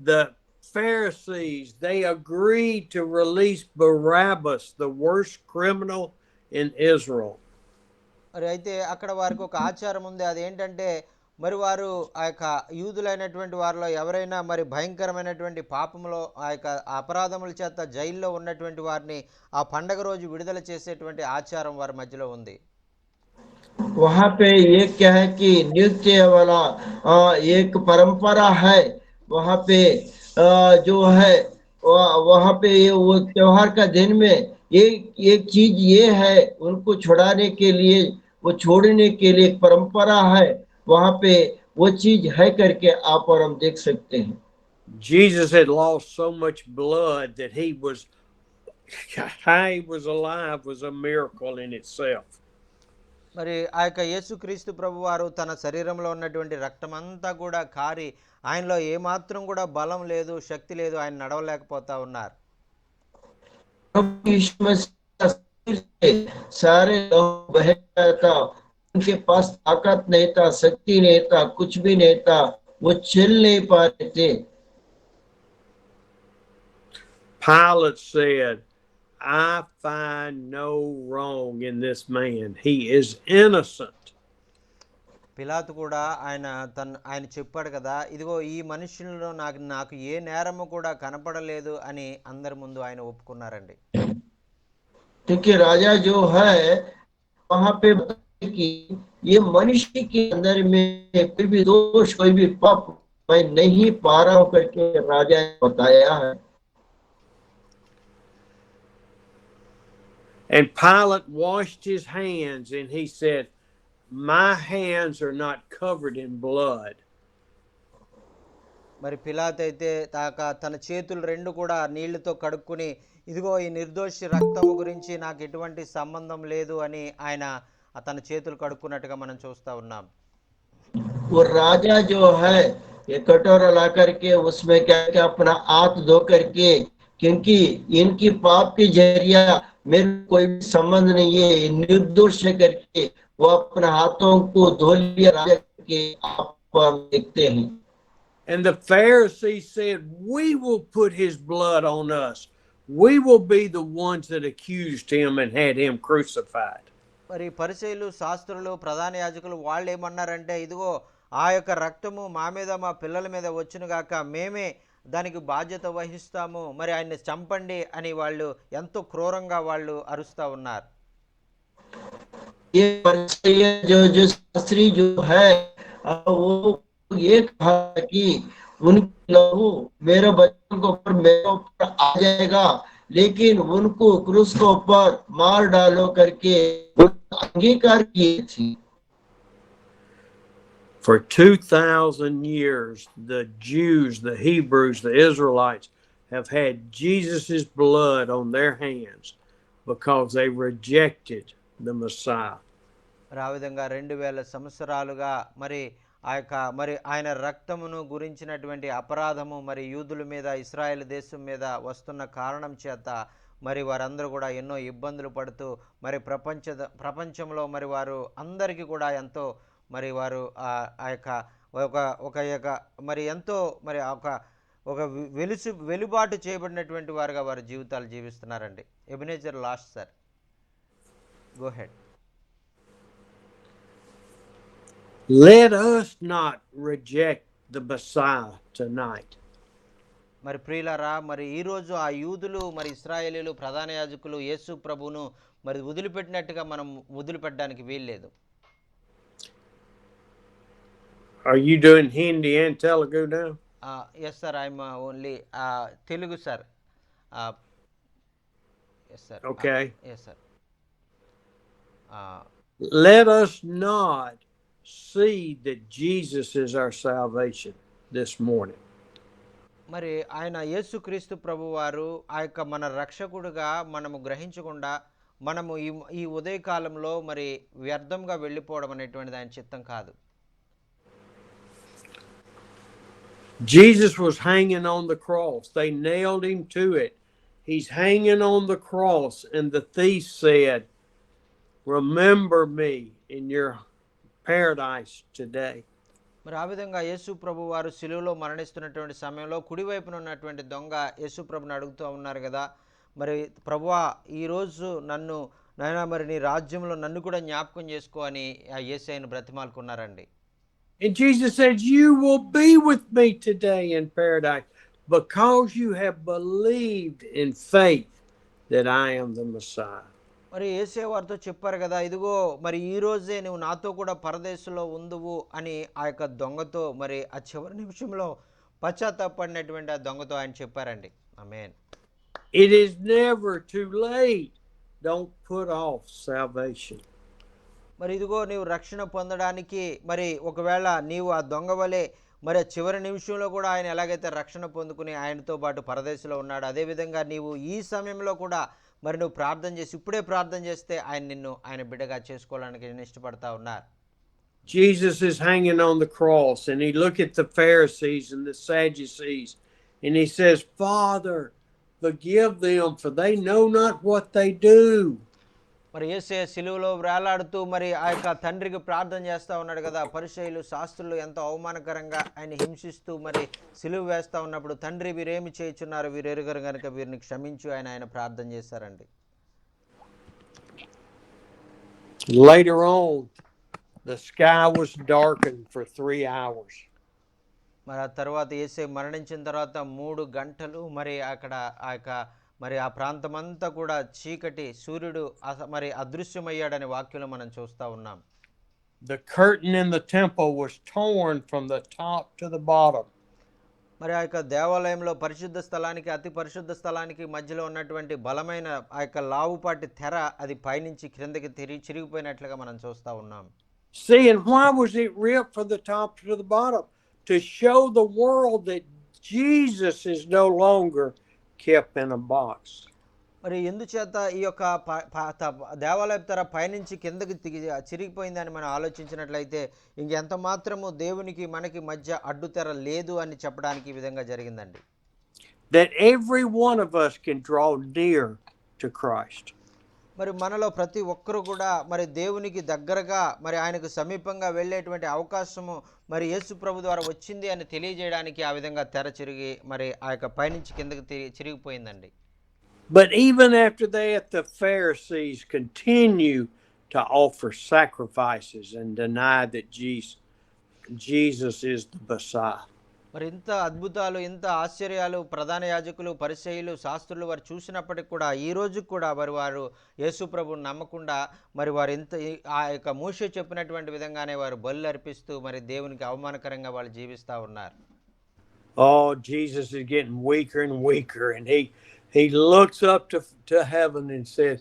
the Pharisees, they agreed to release Barabbas, the worst criminal in Israel. మరి అయితే అక్కడ వారికి ఒక ఆచారం ఉంది, అదేంటంటే మరి వారు ఆ యొక్క యూదులైనటువంటి వారిలో ఎవరైనా మరి భయంకరమైనటువంటి పాపంలో ఆ యొక్క అపరాధముల చేత జైల్లో ఉన్నటువంటి వారిని ఆ పండగ రోజు విడుదల చేసేటువంటి ఆచారం వారి మధ్యలో ఉంది। वहां पे ये क्या है कि नृत्य वाला एक परंपरा है, वहां पे जो है वहां पे ये वो त्योहार का दिन में एक चीज ये है, उनको छुड़ाने के लिए, वो छोड़ने के लिए एक परंपरा है, वहां पे वो चीज है करके आप और हम देख सकते हैं। Jesus had lost so much blood that how he was alive was a miracle in itself. మరి ఆ యొక్క యేసుక్రీస్తు ప్రభు వారు తన శరీరంలో ఉన్నటువంటి రక్తం అంతా కూడా కారి ఆయనలో ఏమాత్రం కూడా బలం లేదు, శక్తి లేదు, ఆయన నడవలేకపోతా ఉన్నారు. प्रभु यीशु मसीह का शरीर से सारे लहू बह गया था, उनके पास ताकत नहीं था, शक्ति नहीं था, कुछ भी नहीं था, वो चल नहीं पा रहे थे। Pilate said, I find no wrong in this man. He is innocent. పిలాతు కూడా ఆయన చెప్పాడు కదా, ఇదిగో ఈ మనుషుల్లో నాకు ఏ నేరము కూడా కనపడలేదు అని అందరి ముందు ఆయన ఒప్పుకున్నారండి. क्योंकि राजा जो है वहां पे कि ये मनुष्य के अंदर में कोई भी दोष, कोई भी पाप मैं नहीं पा रहा हूं करके राजा ने बताया है। And Pilate washed his hands and he said, my hands are not covered in blood. మరి పిలాతు అయితే తన చేతులు రెండు కూడా నీళ్లతో కడుక్కుని, ఇదిగో ఈ నిర్దోషి రక్తము గురించి నాకు ఎటువంటి సంబంధం లేదు అని ఆయన తన చేతులు కడుక్కున్నట్టుగా మనం చూస్తా ఉన్నాం. वो राजा जो है ये कटोरा ला करके उसमें क्या अपना हाथ धो करके, क्योंकि इनकी पाप के जरिया मेरे कोई भी संबंध नहीं है, निर्दोष है करके वो अपने हाथों को धो लिया राजा के। आप देखते हैं। And the Pharisees said, we will put his blood on us. We will be the ones that accused him and had him crucified. మరి పరిసయ్యులు, శాస్త్రులు, ప్రధాన యాజకులు వాళ్ళు ఏమన్నారంటే, ఇదిగో ఆ యొక్క రక్తము మా మీద, మా పిల్లల మీద వచ్చునుగాక, మేమే దానికి బాధ్యత వహిస్తాము, మరి ఆయన్ని చంపండి అని వాళ్ళు ఎంతో క్రూరంగా వాళ్ళు అరుస్తా ఉన్నారు. ये जो शास्त्री जो है वो ये कहा कि उनकी लहू मेरे बच्चों के ऊपर, मेरे ऊपर आ जाएगा, लेकिन उनको क्रूस के ऊपर मार डालो करके अंगीकार किए थी। For 2,000 years, the Jews, the Hebrews, the Israelites have had Jesus' blood on their hands because they rejected the Messiah. ఆ విధంగా 2000 సంవత్సరాలుగా మరి ఆయన రక్తమును గురించినటువంటి అపరాధము మరి యూదుల మీద, ఇశ్రాయేలు దేశం మీద వస్తున్న కారణం చేత మరి వారందరూ కూడా ఎన్నో ఇబ్బందులు పడుతూ మరి ప్రపంచంలో మరి వారు అందరికీ కూడా ఎంతో మరి వారు ఆ యొక్క మరి ఎంతో మరి ఒక వెలుబాటు చేయబడినటువంటి వారుగా వారి జీవితాలు జీవిస్తున్నారండి. Ebenezer last sir, go head. Let us not reject the Messiah tonight. మరి ప్రియులారా, మరి ఈరోజు ఆ యూదులు, మరి ఇశ్రాయేలీలు, ప్రధాన యాజకులు యేసు ప్రభువును మరి వదిలిపెట్టినట్టుగా మనం వదిలిపెట్టడానికి వీల్లేదు. Are you doing Hindi and Telugu now? Yes sir, I'm only Telugu sir. Yes sir. Okay. Yes sir. Let us not see that Jesus is our salvation this morning. మరి ఆయన యేసుక్రీస్తు ప్రభు వారు ఆ యొక్క మన రక్షకుడుగా మనము గ్రహించకుండా మనము ఈ ఉదయకాలంలో మరి వ్యర్థంగా వెళ్ళిపోవడం అనేటువంటిది ఆయన చిత్తం కాదు. Jesus was hanging on the cross. They nailed him to it. He's hanging on the cross, and the thief said, remember me in your paradise today. మరి ఆ విధంగా యేసు ప్రభు వారు శిలువలో మరణిస్తున్నటువంటి సమయంలో కుడివైపున ఉన్నటువంటి దొంగ యేసు ప్రభుని అడుగుతూ ఉన్నారు కదా, మరి ప్రభువా ఈరోజు నాయనా మరి నీ రాజ్యంలో నన్ను కూడా జ్ఞాపకం చేసుకో అని ఆ యేసయ్యను బ్రతిమాలుకున్నారండి. And Jesus said, you will be with me today in paradise because you have believed in faith that I am the Messiah. మరి యేసయ్య వారితో చెప్పారు కదా, ఇదిగో మరి ఈ రోజే నువ్వు నాతో కూడా పరదేశంలో ఉందువు అని ఆ యొక్క దొంగతో, మరి ఆ చివరి నిమిషంలో పశ్చాత్తాపడినటువంటి ఆ దొంగతో ఆయన చెప్పారండి. ఆమేన్. It is never too late. Don't put off salvation. మరి ఇదిగో నీవు రక్షణ పొందడానికి మరి ఒకవేళ నీవు ఆ దొంగ వలె మరి చివరి నిమిషంలో కూడా ఆయన ఎలాగైతే రక్షణ పొందుకుని ఆయనతో పాటు పరదేశంలో ఉన్నాడు, అదేవిధంగా నీవు ఈ సమయంలో కూడా మరి నువ్వు ప్రార్థన చేసి ఇప్పుడే ప్రార్థన చేస్తే ఆయన నిన్ను ఆయన బిడ్డగా చేసుకోవడానికి నేను ఇష్టపడతా ఉన్నారు. Jesus is hanging on the cross, and he look at the Pharisees and the Sadducees, and he says, Father, forgive them, for they know not what they do. మరి యేసయ్య సిలువలో వేలాడుతూ మరి ఆ యొక్క తండ్రికి ప్రార్థన చేస్తూ ఉన్నాడు కదా. పరిసయ్యులు శాస్త్రులు ఎంతో అవమానకరంగా ఆయన హింసిస్తూ మరి సిలువ వేస్తూ ఉన్నప్పుడు, తండ్రి వీరేమి చేయుచున్నారు, వీరు ఎరుగరు కనుక వీరిని క్షమించు ఆయన ఆయన ప్రార్థన చేశారండి. Later on, the sky was darkened for 3 hours. మరి ఆ తర్వాత యేసయ్య మరణించిన తర్వాత 3 గంటలు మరి అక్కడ ఆ యొక్క మరి ఆ ప్రాంతమంతా కూడా చీకటి, సూర్యుడు మరి అదృశ్యమయ్యాడనే వాక్యంలో మనం చూస్తూ ఉన్నాం. The curtain in the temple was torn from the top to the bottom. మరి ఆ యొక్క దేవాలయంలో పరిశుద్ధ స్థలానికి అతి పరిశుద్ధ స్థలానికి మధ్యలో ఉన్నటువంటి బలమైన ఆ యొక్క లావుపాటి తెర అది పైనుంచి క్రిందకి చిరిగిపోయినట్లుగా మనం చూస్తూ ఉన్నాం. See, and why was it ripped from the top to the bottom? To show the world that Jesus is no longer kept in a box. మరి ఎందుచేత ఈ యొక్క దేవాలయ తెర పైనుంచి కిందకి చిరిగిపోయిందని మనం ఆలోచించినట్లయితే ఇంకెంత మాత్రము దేవునికి మనకి మధ్య అడ్డు తెర లేదు అని చెప్పడానికి ఈ విధంగా జరిగిందండి. That every one of us can draw near to Christ. మరి మనలో ప్రతి ఒక్కరు కూడా మరి దేవునికి దగ్గరగా మరి ఆయనకు సమీపంగా వెళ్ళేటువంటి అవకాశము మరి యేసు ప్రభు ద్వారా వచ్చింది అని తెలియజేయడానికి ఆ విధంగా తెర చిరిగి మరి ఆ యొక్క పైనుంచి కిందకి చిరిగిపోయిందండి. But even after that, the Pharisees continue to offer sacrifices and deny that Jesus is the Messiah. మరి ఇంత అద్భుతాలు, ఇంత ఆశ్చర్యాలు ప్రధాన యాజకులు, పరిసయ్యులు, శాస్త్రులు వారు చూసినప్పటికి కూడా ఈ రోజు కూడా మరి వారు యేసు ప్రభువుని నమ్మకుండా మరి వారు ఇంత ఆ యొక్క మోషే చెప్పినటువంటి విధంగానే వారు బలులు అర్పిస్తూ మరి దేవునికి అవమానకరంగా వాళ్ళు జీవిస్తూ ఉన్నారు. Oh, Jesus is getting weaker and weaker, and he looks up to heaven and says,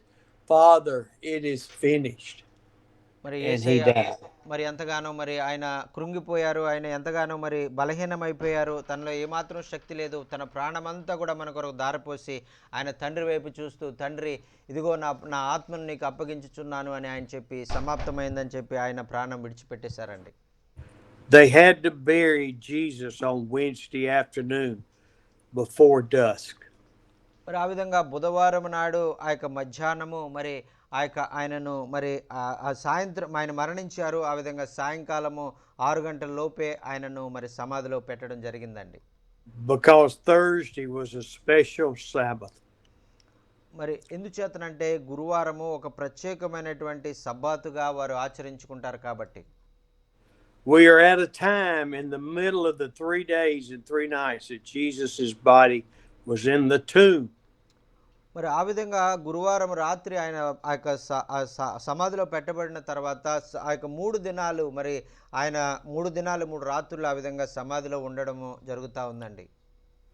Father, it is finished. మరి And he died. మరి ఎంతగానో మరి ఆయన కృంగిపోయారు, ఆయన ఎంతగానో మరి బలహీనమైపోయారు, తనలో ఏమాత్రం శక్తి లేదు, తన ప్రాణమంతా కూడా మన కొరకు దారపోసి ఆయన తండ్రి వైపు చూస్తూ, తండ్రి ఇదిగో నా ఆత్మను నీకు అప్పగించుచున్నాను అని ఆయన చెప్పి సమాప్తమైందని చెప్పి ఆయన ప్రాణం విడిచిపెట్టేశారండి. They had to bury Jesus on Wednesday afternoon before dusk. మరి ఆ విధంగా బుధవారం నాడు ఆ యొక్క మధ్యాహ్నము మరి ఆ యొక్క ఆయనను మరి ఆ సాయంత్రం ఆయన మరణించారు. ఆ విధంగా సాయంకాలము 6 గంటల లోపే ఆయనను మరి సమాధిలో పెట్టడం జరిగిందండి. Because Thursday was a special Sabbath. మరి ఎందుచేతనంటే గురువారము ఒక ప్రత్యేకమైనటువంటి సబ్బాతుగా వారు ఆచరించుకుంటారు కాబట్టి. We are at a time in the middle of the 3 days and 3 nights that Jesus' body was in the tomb. మరి ఆ విధంగా గురువారం రాత్రి ఆయన ఆ యొక్క సమాధిలో పెట్టబడిన తర్వాత ఆ యొక్క 3 దినాలు మరి ఆయన 3 దినాలు 3 రాత్రులు ఆ విధంగా సమాధిలో ఉండడము జరుగుతూ ఉందండి.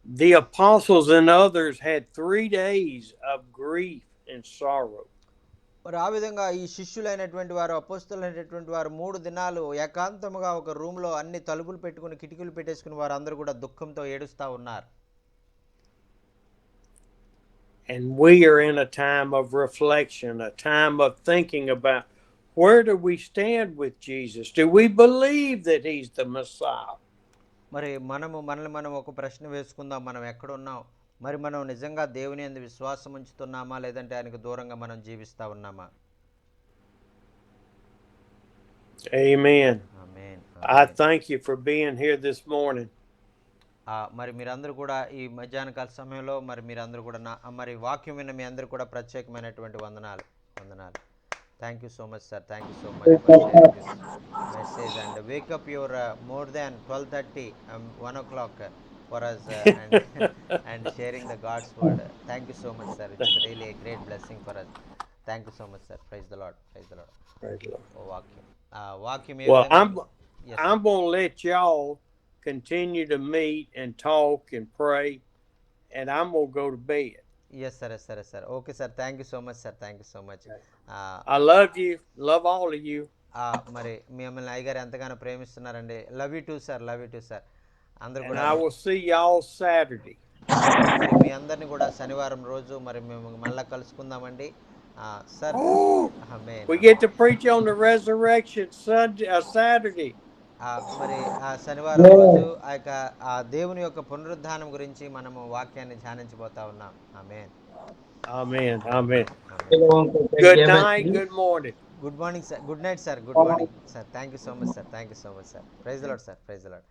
The apostles and others had 3 days of grief and sorrow. మరి ఆ విధంగా ఈ శిష్యులైనటువంటి వారు, అపోస్తలులైనటువంటి వారు 3 దినాలు ఏకాంతముగా ఒక రూమ్లో అన్ని తలుపులు పెట్టుకుని కిటికీలు పెట్టేసుకుని వారు అందరూ కూడా దుఃఖంతో ఏడుస్తూ ఉన్నారు. And we are in a time of reflection, a time of thinking about where do we stand with Jesus? Do we believe that he's the Messiah? మరి మనల్ని మనం ఒక ప్రశ్న వేసుకుందాం, మనం ఎక్కడున్నాం? మరి మనం నిజంగా దేవుని యందు విశ్వాసం ఉంచుతున్నామా, లేదంటే ఆయనకు దూరంగా మనం జీవిస్తూ ఉన్నామా? Amen. Amen. I thank you for being here this morning. మరి మీరందరూ కూడా ఈ మధ్యాహ్నకాల సమయంలో మరి మీరందరూ కూడా మరి వాక్యం విన్న మీ అందరూ కూడా ప్రత్యేకమైనటువంటి వందనాలు. Thank you so much sir, thank you so much for sharing this message and Wake up your more than 12:30 1 o'clock for us and sharing the God's word. Thank you so much sir, it's really a great blessing for us. Thank you so much sir. Praise the Lord. Praise the Lord. Praise the Lord. వాక్యం Well, I'm going to let y'all continue to meet and talk and pray, and I'm going to go to bed. Yes sir, okay sir, thank you so much sir, thank you so much. I love you, love all of you. మరి మిమ్మల్ని అయ్యగారు ఎంతగానో ప్రేమిస్తున్నారండి. Love you too sir, love you too sir. అందరూ And కూడా I will see y'all Saturday. మరి మీ అందరిని కూడా శనివారం రోజు మరి మేము మళ్ళా కలుసుకుందామండి. Sir Oh, amen, we amen. get to preach on the resurrection Sunday, Saturday. మరి ఆ శనివారం రోజు ఆ యొక్క ఆ దేవుని యొక్క పునరుద్ధానం గురించి మనము వాక్యాన్ని ధ్యానించబోతా ఉన్నాం. ఆమేన్, Amen. Amen. ఆమేన్. लोगों को Good जय night. मसीह। Good morning. Good morning sir, good night sir, good morning sir. Thank you so much sir, thank you so much sir. Praise the Lord sir, praise the lord.